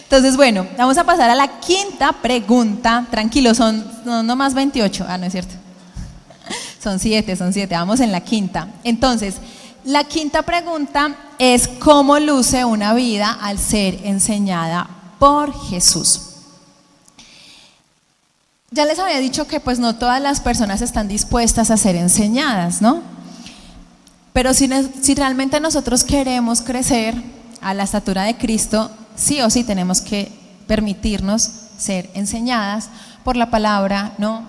Entonces, bueno, vamos a pasar a la quinta pregunta. Tranquilo, son no más 28. No es cierto. Son 7, vamos en la quinta. Entonces, la quinta pregunta es: ¿cómo luce una vida al ser enseñada por Jesús? Ya les había dicho que pues no todas las personas están dispuestas a ser enseñadas, ¿no? Pero si realmente nosotros queremos crecer a la estatura de Cristo, sí o sí tenemos que permitirnos ser enseñadas por la palabra, ¿no?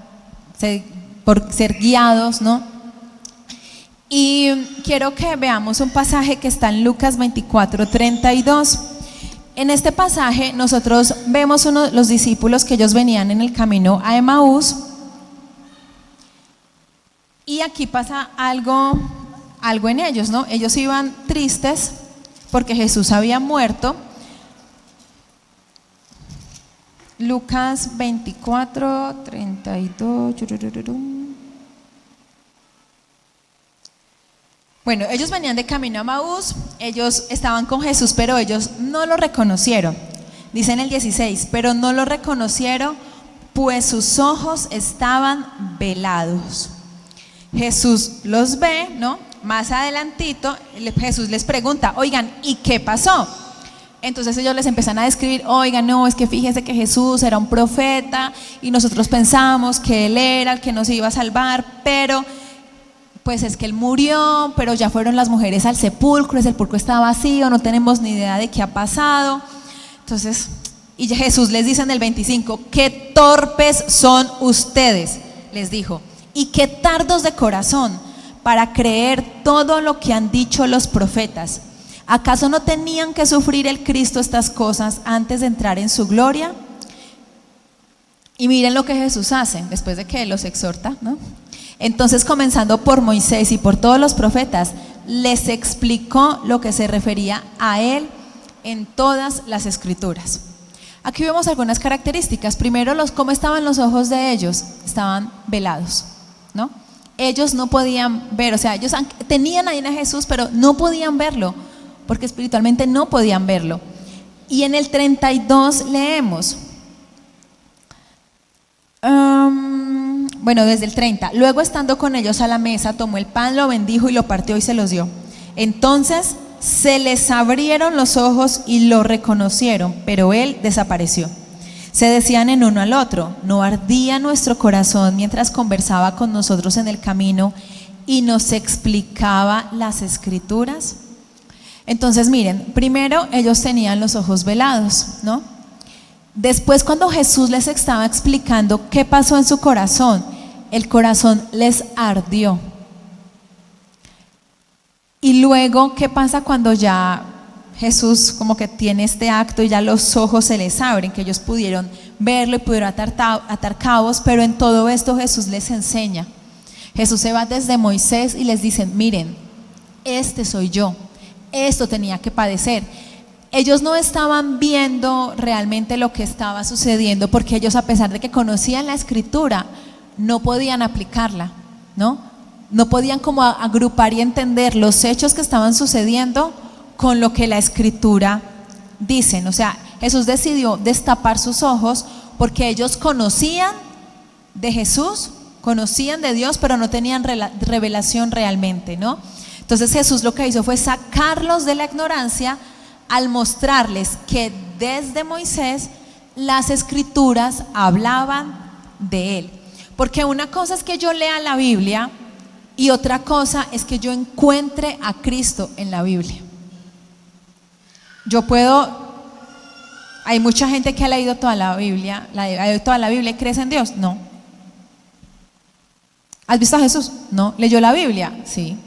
Por ser guiados, ¿no? Y quiero que veamos un pasaje que está en Lucas 24:32. En este pasaje nosotros vemos los discípulos que ellos venían en el camino a Emaús, y aquí pasa algo en ellos, ¿no? Ellos iban tristes porque Jesús había muerto. Lucas 24:32. Bueno, ellos venían de camino a Emaús, ellos estaban con Jesús, pero ellos no lo reconocieron. Dice en el 16, pero no lo reconocieron, pues sus ojos estaban velados. Jesús los ve, ¿no? Más adelantito, Jesús les pregunta, oigan, ¿y qué pasó? Entonces ellos les empiezan a describir, oigan, no, es que fíjense que Jesús era un profeta y nosotros pensamos que Él era el que nos iba a salvar, pero pues es que Él murió, pero ya fueron las mujeres al sepulcro, el sepulcro está vacío, no tenemos ni idea de qué ha pasado. Entonces, y Jesús les dice en el 25, qué torpes son ustedes, les dijo, y qué tardos de corazón para creer todo lo que han dicho los profetas. ¿Acaso no tenían que sufrir el Cristo estas cosas antes de entrar en su gloria? Y miren lo que Jesús hace después de que los exhorta, ¿no? Entonces, comenzando por Moisés y por todos los profetas, les explicó lo que se refería a Él en todas las escrituras. Aquí vemos algunas características. Primero, cómo estaban los ojos de ellos. Estaban velados, ¿no? Ellos no podían ver, o sea, ellos tenían ahí a Jesús, pero no podían verlo, porque espiritualmente no podían verlo. Y en el 32 leemos, bueno, desde el 30, luego estando con ellos a la mesa, tomó el pan, lo bendijo y lo partió y se los dio. Entonces se les abrieron los ojos y lo reconocieron, pero él desapareció. Se decían en uno al otro, ¿no ardía nuestro corazón mientras conversaba con nosotros en el camino y nos explicaba las escrituras? Entonces miren, primero ellos tenían los ojos velados, ¿no? Después, cuando Jesús les estaba explicando qué pasó en su corazón, el corazón les ardió. Y luego, ¿qué pasa cuando ya Jesús como que tiene este acto y ya los ojos se les abren, que ellos pudieron verlo y pudieron atar cabos? Pero en todo esto Jesús les enseña. Jesús se va desde Moisés y les dice, miren, este soy yo, esto tenía que padecer. Ellos no estaban viendo realmente lo que estaba sucediendo, porque ellos, a pesar de que conocían la escritura, no podían aplicarla, no podían como agrupar y entender los hechos que estaban sucediendo con lo que la escritura dicen. O sea, Jesús decidió destapar sus ojos porque ellos conocían de Jesús, conocían de Dios, pero no tenían revelación realmente, ¿no? Entonces Jesús lo que hizo fue sacarlos de la ignorancia al mostrarles que desde Moisés las escrituras hablaban de él. Porque una cosa es que yo lea la Biblia y otra cosa es que yo encuentre a Cristo en la Biblia. Hay mucha gente que ha leído toda la Biblia, y crees en Dios. No. ¿Has visto a Jesús? No. ¿Leyó la Biblia? Sí.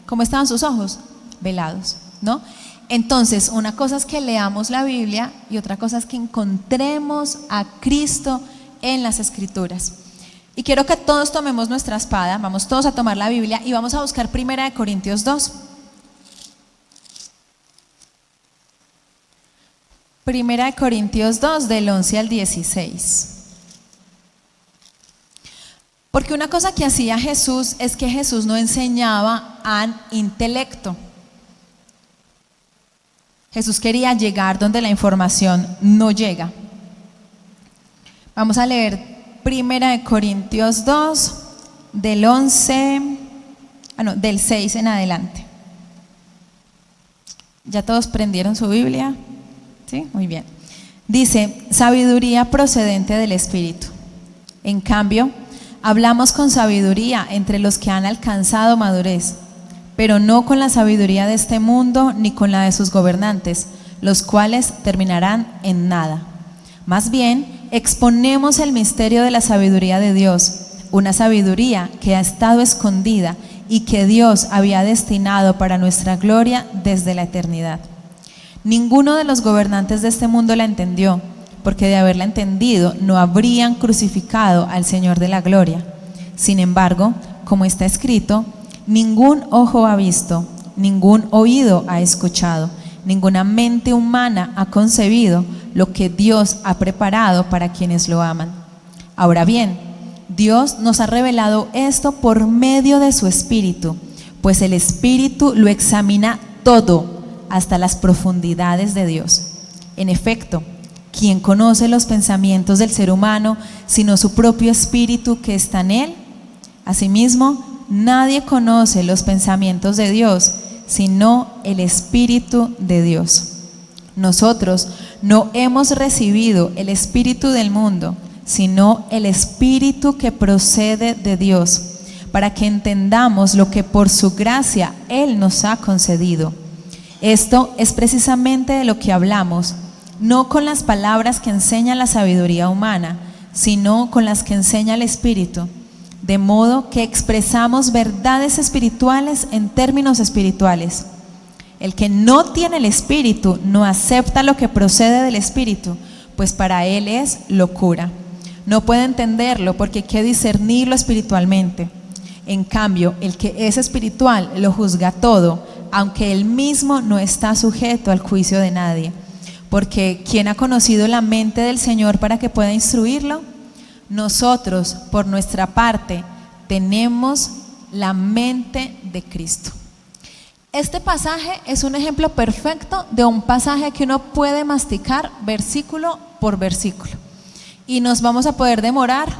¿Cómo estaban sus ojos? Velados, ¿no? Entonces, una cosa es que leamos la Biblia y otra cosa es que encontremos a Cristo en las escrituras. Y quiero que todos tomemos nuestra espada, vamos todos a tomar la Biblia y vamos a buscar 1 Corintios 2. 1 Corintios 2 del 11 al 16. Porque una cosa que hacía Jesús es que Jesús no enseñaba a intelecto. Jesús quería llegar donde la información no llega. Vamos a leer 1 Corintios 2 del 6 en adelante. ¿Ya todos prendieron su Biblia? ¿Sí? Muy bien. Dice: sabiduría procedente del Espíritu. En cambio, hablamos con sabiduría entre los que han alcanzado madurez, pero no con la sabiduría de este mundo ni con la de sus gobernantes, los cuales terminarán en nada. Más bien, exponemos el misterio de la sabiduría de Dios, una sabiduría que ha estado escondida y que Dios había destinado para nuestra gloria desde la eternidad. Ninguno de los gobernantes de este mundo la entendió, porque de haberla entendido no habrían crucificado al Señor de la gloria. Sin embargo, como está escrito: ningún ojo ha visto, ningún oído ha escuchado, ninguna mente humana ha concebido lo que Dios ha preparado para quienes lo aman. Ahora bien, Dios nos ha revelado esto por medio de su Espíritu, pues el Espíritu lo examina todo, hasta las profundidades de Dios. En efecto, ¿quién conoce los pensamientos del ser humano sino su propio espíritu que está en él? Asimismo, nadie conoce los pensamientos de Dios sino el Espíritu de Dios. Nosotros no hemos recibido el espíritu del mundo, sino el Espíritu que procede de Dios, para que entendamos lo que por su gracia Él nos ha concedido. Esto es precisamente de lo que hablamos, no con las palabras que enseña la sabiduría humana, sino con las que enseña el Espíritu, de modo que expresamos verdades espirituales en términos espirituales. El que no tiene el Espíritu no acepta lo que procede del Espíritu, pues para él es locura. No puede entenderlo porque hay que discernirlo espiritualmente. En cambio, el que es espiritual lo juzga todo, aunque él mismo no está sujeto al juicio de nadie. Porque ¿quién ha conocido la mente del Señor para que pueda instruirlo? Nosotros, por nuestra parte, tenemos la mente de Cristo. Este pasaje es un ejemplo perfecto de un pasaje que uno puede masticar versículo por versículo. Y nos vamos a poder demorar,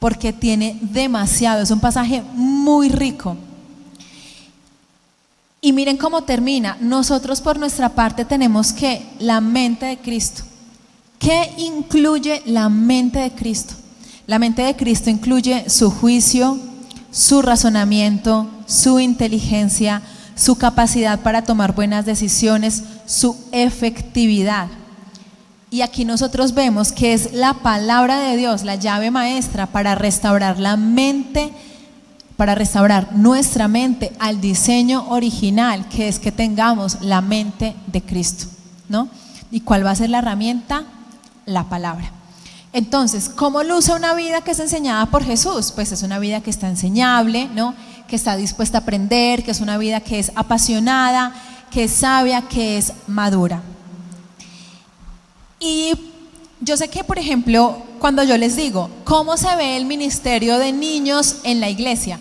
porque tiene demasiado, es un pasaje muy rico. Y miren cómo termina. Nosotros por nuestra parte tenemos que la mente de Cristo. ¿Qué incluye la mente de Cristo? La mente de Cristo incluye su juicio, su razonamiento, su inteligencia, su capacidad para tomar buenas decisiones, su efectividad. Y aquí nosotros vemos que es la palabra de Dios, la llave maestra para restaurar la mente, para restaurar nuestra mente al diseño original, que es que tengamos la mente de Cristo, ¿no? ¿Y cuál va a ser la herramienta? La palabra. Entonces, ¿cómo luce una vida que es enseñada por Jesús? Pues es una vida que está enseñable, ¿no? que está dispuesta a aprender, que es una vida que es apasionada, que es sabia, que es madura. Y yo sé que, por ejemplo, cuando yo les digo, ¿cómo se ve el ministerio de niños en la iglesia?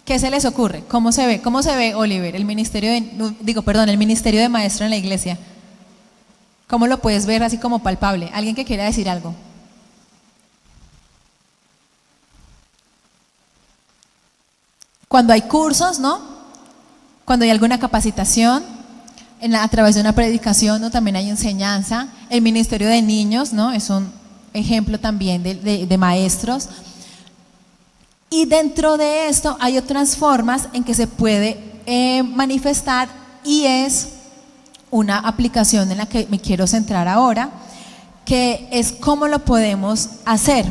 ¿Qué se les ocurre? ¿Cómo se ve? ¿Cómo se ve, Oliver, el ministerio el ministerio de maestro en la iglesia? ¿Cómo lo puedes ver así como palpable? ¿Alguien que quiera decir algo? Cuando hay cursos, ¿no? Cuando hay alguna capacitación, a través de una predicación, ¿no? También hay enseñanza. El ministerio de niños, ¿no? Es un ejemplo también de maestros. Y dentro de esto hay otras formas en que se puede manifestar, y es una aplicación en la que me quiero centrar ahora, que es cómo lo podemos hacer,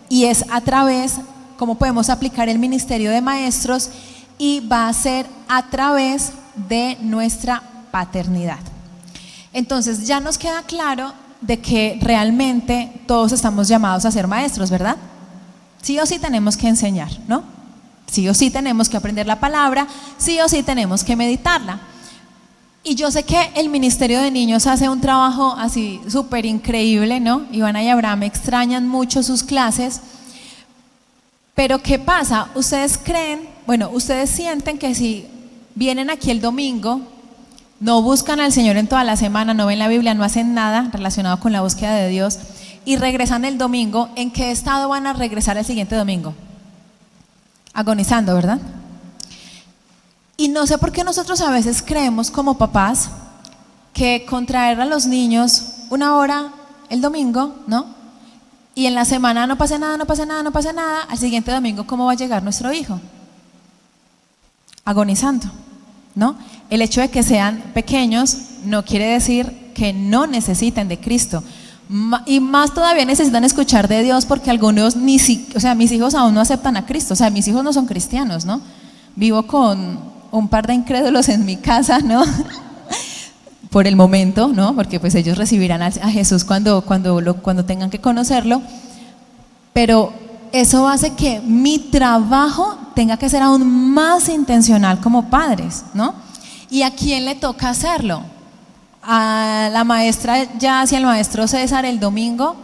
y es a través, cómo podemos aplicar el ministerio de maestros, y va a ser a través de nuestra paternidad. Entonces ya nos queda claro de que realmente todos estamos llamados a ser maestros, ¿verdad? Sí o sí tenemos que enseñar, ¿no? Sí o sí tenemos que aprender la palabra, sí o sí tenemos que meditarla. Y yo sé que el ministerio de niños hace un trabajo así súper increíble, ¿no? Ivana y Abraham extrañan mucho sus clases, pero ¿qué pasa? Ustedes creen, ustedes sienten que si vienen aquí el domingo, no buscan al Señor en toda la semana, no ven la Biblia, no hacen nada relacionado con la búsqueda de Dios, y regresan el domingo, ¿en qué estado van a regresar el siguiente domingo? Agonizando, ¿verdad? Y no sé por qué nosotros a veces creemos como papás que con traer a los niños una hora el domingo, ¿no? Y en la semana no pasa nada, no pasa nada, no pasa nada, al siguiente domingo, ¿cómo va a llegar nuestro hijo? Agonizando, ¿no? El hecho de que sean pequeños no quiere decir que no necesiten de Cristo. Y más todavía necesitan escuchar de Dios, porque algunos mis hijos aún no aceptan a Cristo, mis hijos no son cristianos, ¿no? Vivo con un par de incrédulos en mi casa, ¿no? Por el momento, ¿no? Porque pues ellos recibirán a Jesús cuando tengan que conocerlo, pero eso hace que mi trabajo tenga que ser aún más intencional como padres, ¿no? ¿Y a quién le toca hacerlo? ¿A la maestra Jazz y al maestro César el domingo?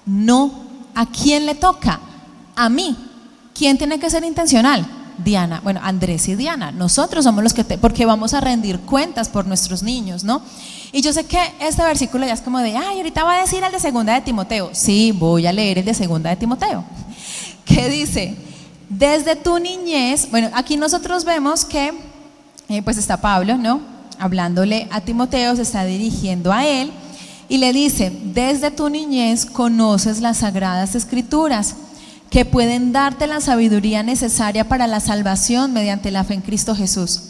No. ¿A quién le toca? A mí. ¿Quién tiene que ser intencional? Diana, Andrés y Diana, nosotros somos los que porque vamos a rendir cuentas por nuestros niños, ¿no? Y yo sé que este versículo ya es como de, ahorita va a decir el de segunda de Timoteo. Sí, voy a leer el de segunda de Timoteo, que dice, desde tu niñez, aquí nosotros vemos que pues está Pablo, ¿no? Hablándole a Timoteo, se está dirigiendo a él y le dice, desde tu niñez conoces las sagradas escrituras, que pueden darte la sabiduría necesaria para la salvación mediante la fe en Cristo Jesús.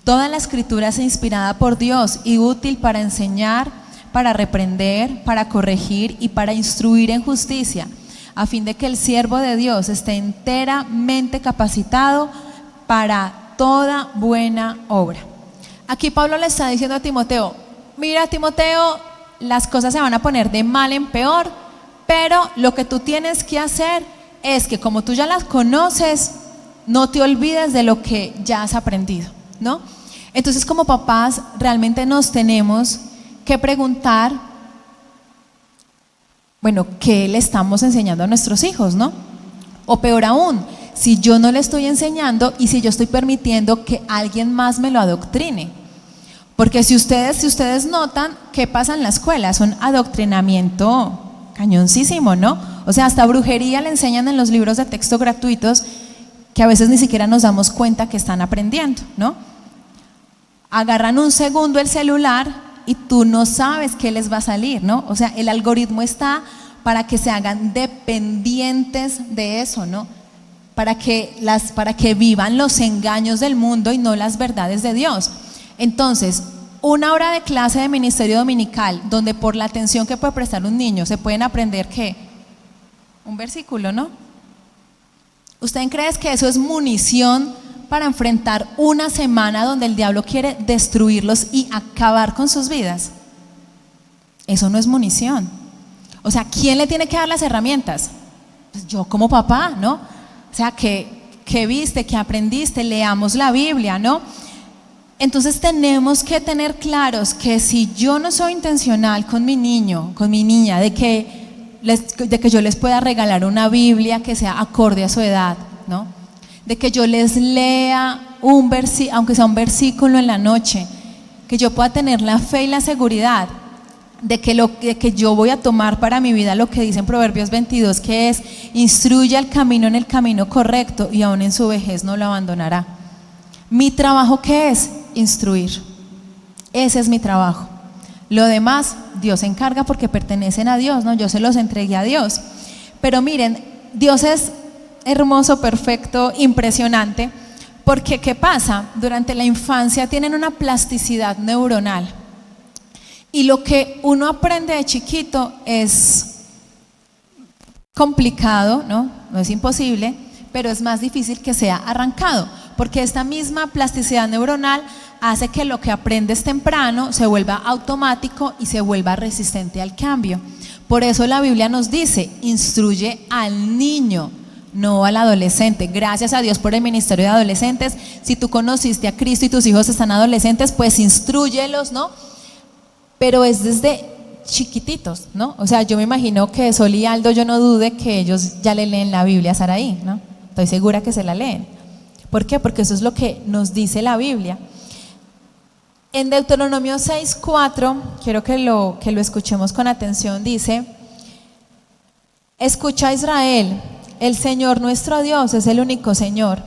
Toda la escritura es inspirada por Dios y útil para enseñar, para reprender, para corregir y para instruir en justicia, a fin de que el siervo de Dios esté enteramente capacitado para toda buena obra. Aquí Pablo le está diciendo a Timoteo, mira Timoteo, las cosas se van a poner de mal en peor, pero lo que tú tienes que hacer es que como tú ya las conoces, no te olvides de lo que ya has aprendido, ¿no? Entonces como papás realmente nos tenemos que preguntar, ¿qué le estamos enseñando a nuestros hijos, no? O peor aún, si yo no le estoy enseñando y si yo estoy permitiendo que alguien más me lo adoctrine. Porque si ustedes notan, ¿qué pasa en la escuela? Es un adoctrinamiento cañoncísimo, ¿no? O sea, hasta brujería le enseñan en los libros de texto gratuitos, que a veces ni siquiera nos damos cuenta que están aprendiendo, ¿no? Agarran un segundo el celular y tú no sabes qué les va a salir, ¿no? O sea, el algoritmo está para que se hagan dependientes de eso, ¿no? Para que vivan los engaños del mundo y no las verdades de Dios. Entonces, una hora de clase de ministerio dominical, donde por la atención que puede prestar un niño se pueden aprender ¿qué? Un versículo, ¿no? ¿Usted cree que eso es munición para enfrentar una semana donde el diablo quiere destruirlos y acabar con sus vidas? Eso no es munición. O sea, ¿quién le tiene que dar las herramientas? Pues yo como papá, ¿no? O sea, que ¿Qué viste? ¿Qué aprendiste? Leamos la Biblia, ¿no? Entonces tenemos que tener claros que si yo no soy intencional con mi niño, con mi niña, de que yo les pueda regalar una Biblia que sea acorde a su edad, ¿no? De que yo les lea aunque sea un versículo en la noche, que yo pueda tener la fe y la seguridad de que yo voy a tomar para mi vida lo que dice en Proverbios 22, que es: instruye al camino en el camino correcto y aún en su vejez no lo abandonará. Mi trabajo, ¿qué es? Instruir. Ese es mi trabajo. Lo demás Dios se encarga porque pertenecen a Dios, ¿no? Yo se los entregué a Dios. Pero miren, Dios es hermoso, perfecto, impresionante, porque ¿qué pasa? Durante la infancia tienen una plasticidad neuronal. Y lo que uno aprende de chiquito es complicado, ¿no? No es imposible, pero es más difícil que sea arrancado, porque esta misma plasticidad neuronal hace que lo que aprendes temprano se vuelva automático y se vuelva resistente al cambio. Por eso la Biblia nos dice: instruye al niño, no al adolescente. Gracias a Dios por el ministerio de adolescentes. Si tú conociste a Cristo y tus hijos están adolescentes, pues instrúyelos, ¿no? Pero es desde chiquititos, ¿no? O sea, yo me imagino que Sol y Aldo, yo no dude que ellos ya le leen la Biblia a Saraí, ¿no? Estoy segura que se la leen. ¿Por qué? Porque eso es lo que nos dice la Biblia. En Deuteronomio 6:4, quiero que lo escuchemos con atención, dice: escucha, Israel, el Señor nuestro Dios es el único Señor.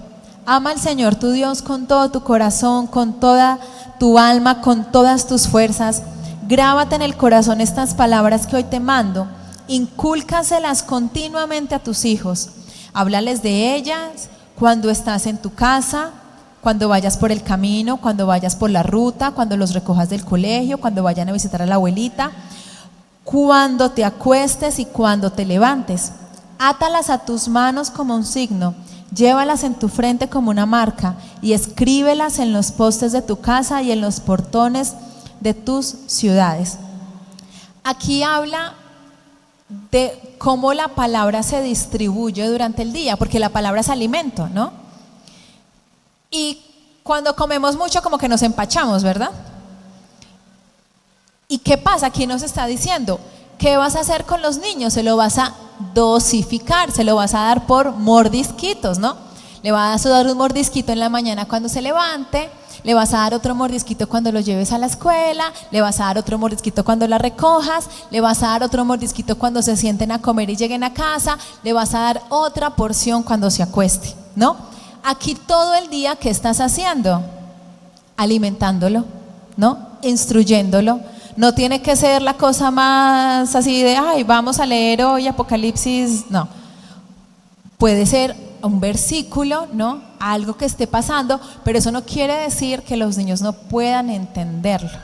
Ama al Señor tu Dios con todo tu corazón, con toda tu alma, con todas tus fuerzas. Grábate en el corazón estas palabras que hoy te mando, incúlcaselas continuamente a tus hijos. Háblales de ellas cuando estás en tu casa, cuando vayas por el camino, cuando vayas por la ruta, cuando los recojas del colegio, cuando vayan a visitar a la abuelita, cuando te acuestes y cuando te levantes. Átalas a tus manos como un signo, llévalas en tu frente como una marca y escríbelas en los postes de tu casa y en los portones de tus ciudades. Aquí habla de cómo la palabra se distribuye durante el día, porque la palabra es alimento, ¿no? Y cuando comemos mucho como que nos empachamos, ¿verdad? ¿Y qué pasa? Aquí nos está diciendo: ¿qué vas a hacer con los niños? Se lo vas a dosificar, se lo vas a dar por mordisquitos, ¿no? Le vas a dar un mordisquito en la mañana cuando se levante, le vas a dar otro mordisquito cuando lo lleves a la escuela, le vas a dar otro mordisquito cuando la recojas, le vas a dar otro mordisquito cuando se sienten a comer y lleguen a casa, le vas a dar otra porción cuando se acueste, ¿no? Aquí todo el día, ¿qué estás haciendo? Alimentándolo, ¿no? Instruyéndolo. No tiene que ser la cosa más así de: ay, vamos a leer hoy Apocalipsis, no. Puede ser un versículo, ¿no? Algo que esté pasando, pero eso no quiere decir que los niños no puedan entenderlo.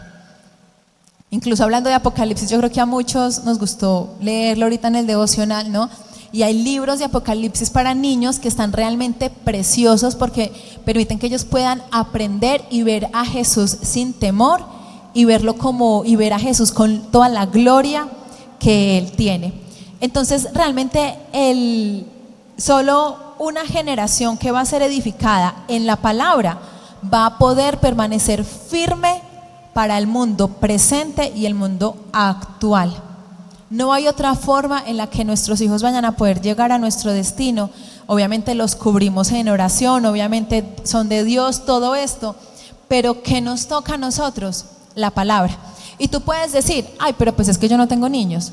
Incluso hablando de Apocalipsis, yo creo que a muchos nos gustó leerlo ahorita en el devocional, ¿no? Y hay libros de Apocalipsis para niños que están realmente preciosos porque permiten que ellos puedan aprender y ver a Jesús sin temor y ver a Jesús con toda la gloria que Él tiene. Entonces realmente solo una generación que va a ser edificada en la palabra va a poder permanecer firme para el mundo presente y el mundo actual. No hay otra forma en la que nuestros hijos vayan a poder llegar a nuestro destino. Obviamente los cubrimos en oración, obviamente son de Dios todo esto, pero ¿qué nos toca a nosotros? La palabra. Y tú puedes decir: ay, pero pues es que yo no tengo niños.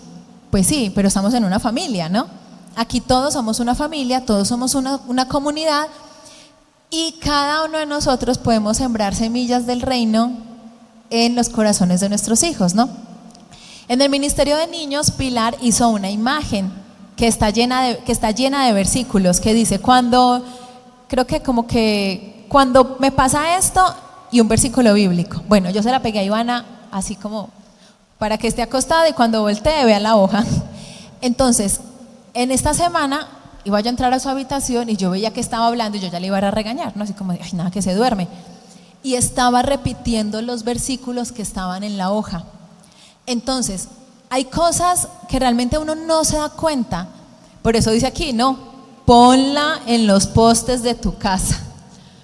Pues sí, pero estamos en una familia, ¿no? Aquí todos somos una familia, todos somos una comunidad, y cada uno de nosotros podemos sembrar semillas del reino en los corazones de nuestros hijos, ¿no? En el ministerio de niños, Pilar hizo una imagen que está llena de versículos que dice: cuando me pasa esto, y un versículo bíblico. Bueno, yo se la pegué a Ivana así como para que esté acostada y cuando voltee vea la hoja. Entonces, en esta semana iba yo a entrar a su habitación y yo veía que estaba hablando y yo ya le iba a regañar, ¿no? Así como de: ay, nada, que se duerme. Y estaba repitiendo los versículos que estaban en la hoja. Entonces, hay cosas que realmente uno no se da cuenta. Por eso dice aquí, no, ponla en los postes de tu casa.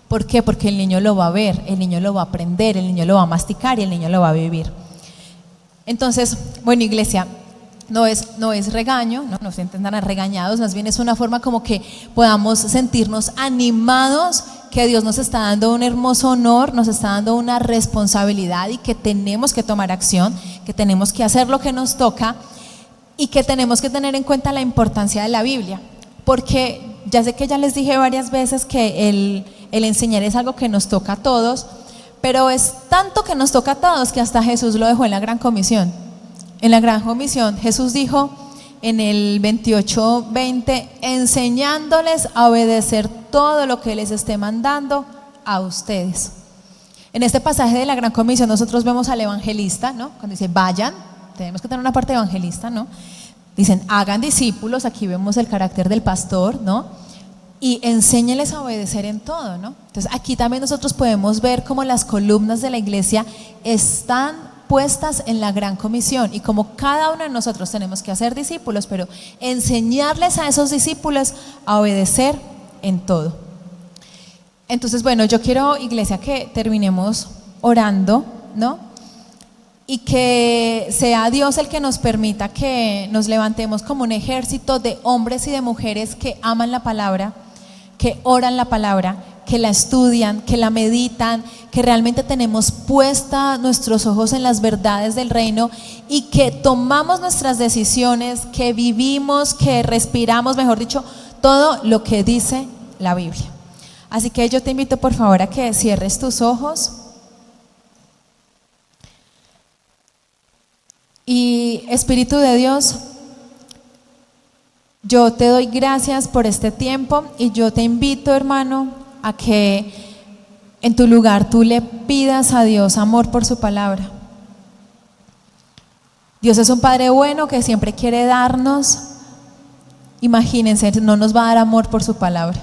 ¿Por qué? Porque el niño lo va a ver, el niño lo va a aprender, el niño lo va a masticar y el niño lo va a vivir. Entonces, bueno, iglesia, no es regaño, no se intentan regañados, más bien es una forma como que podamos sentirnos animados, que Dios nos está dando un hermoso honor, nos está dando una responsabilidad y que tenemos que tomar acción, que tenemos que hacer lo que nos toca y que tenemos que tener en cuenta la importancia de la Biblia, porque ya sé que ya les dije varias veces que el enseñar es algo que nos toca a todos, pero es tanto que nos toca a todos que hasta Jesús lo dejó en la Gran Comisión. En la Gran Comisión Jesús dijo en el 28:20, enseñándoles a obedecer todo lo que les esté mandando a ustedes. En este pasaje de la Gran Comisión nosotros vemos al evangelista, ¿no? Cuando dice vayan, tenemos que tener una parte evangelista, ¿no? Dicen hagan discípulos, aquí vemos el carácter del pastor, ¿no? Y enséñeles a obedecer en todo, ¿no? Entonces aquí también nosotros podemos ver cómo las columnas de la iglesia están puestas en la Gran Comisión y como cada uno de nosotros tenemos que hacer discípulos, pero enseñarles a esos discípulos a obedecer en todo. Entonces, bueno, yo quiero, iglesia, que terminemos orando, ¿no? Y que sea Dios el que nos permita que nos levantemos como un ejército de hombres y de mujeres que aman la palabra, que oran la palabra, que la estudian, que la meditan, que realmente tenemos puesta nuestros ojos en las verdades del reino y que tomamos nuestras decisiones, que vivimos, que respiramos, mejor dicho, todo lo que dice la Biblia. Así que yo te invito por favor a que cierres tus ojos y Espíritu de Dios, yo te doy gracias por este tiempo y yo te invito, hermano, a que en tu lugar tú le pidas a Dios amor por su palabra. Dios es un Padre bueno que siempre quiere darnos, imagínense, no nos va a dar amor por su palabra.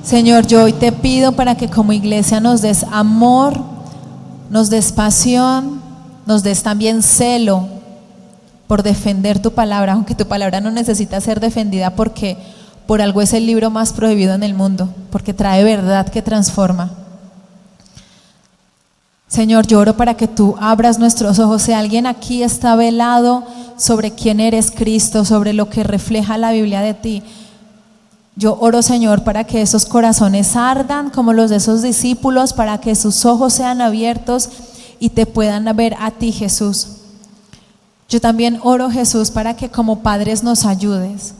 Señor, yo hoy te pido para que como iglesia nos des amor, nos des pasión, nos des también celo por defender tu palabra, aunque tu palabra no necesita ser defendida porque por algo es el libro más prohibido en el mundo, porque trae verdad que transforma. Señor, yo oro para que tú abras nuestros ojos. Si alguien aquí está velado sobre quién eres, Cristo, sobre lo que refleja la Biblia de ti, yo oro, Señor, para que esos corazones ardan como los de esos discípulos, para que sus ojos sean abiertos y te puedan ver a ti, Jesús. Yo también oro, Jesús, para que como padres nos ayudes.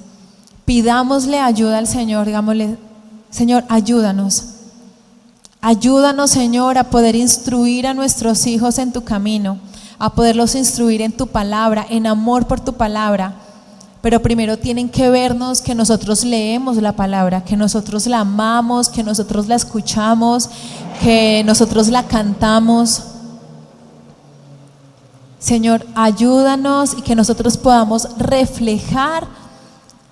Pidámosle ayuda al Señor, digámosle, Señor, ayúdanos. Ayúdanos, Señor, a poder instruir a nuestros hijos en tu camino, a poderlos instruir en tu palabra, en amor por tu palabra. Pero primero tienen que vernos que nosotros leemos la palabra, que nosotros la amamos, que nosotros la escuchamos, que nosotros la cantamos. Señor, ayúdanos y que nosotros podamos reflejar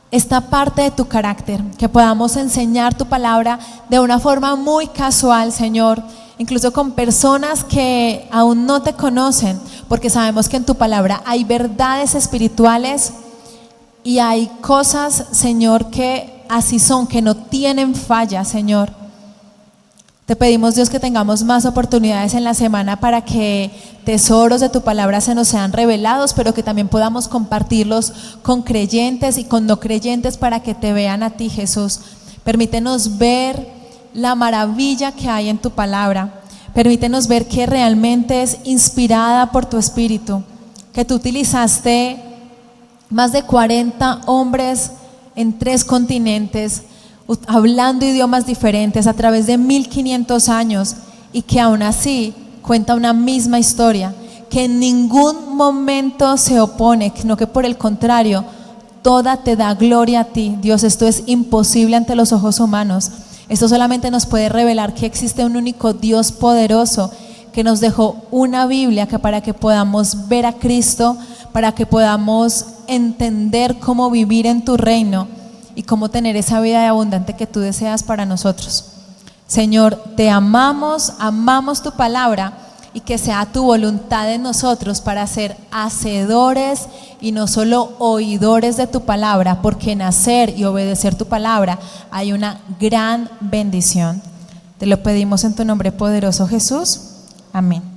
esta parte de tu carácter, que podamos enseñar tu palabra de una forma muy casual, Señor, incluso con personas que aún no te conocen, porque sabemos que en tu palabra hay verdades espirituales y hay cosas, Señor, que así son, que no tienen falla, Señor. Te pedimos, Dios, que tengamos más oportunidades en la semana para que tesoros de tu palabra se nos sean revelados, pero que también podamos compartirlos con creyentes y con no creyentes para que te vean a ti, Jesús. Permítenos ver la maravilla que hay en tu palabra. Permítenos ver que realmente es inspirada por tu Espíritu, que tú utilizaste más de 40 hombres en 3 continentes, hablando idiomas diferentes a través de 1500 años y que aún así cuenta una misma historia, que en ningún momento se opone, sino que por el contrario, toda te da gloria a ti. Dios, esto es imposible ante los ojos humanos. Esto solamente nos puede revelar que existe un único Dios poderoso que nos dejó una Biblia para que podamos ver a Cristo, para que podamos entender cómo vivir en tu reino y cómo tener esa vida abundante que tú deseas para nosotros. Señor, te amamos, amamos tu palabra y que sea tu voluntad en nosotros para ser hacedores y no solo oidores de tu palabra, porque en hacer y obedecer tu palabra hay una gran bendición. Te lo pedimos en tu nombre poderoso, Jesús. Amén.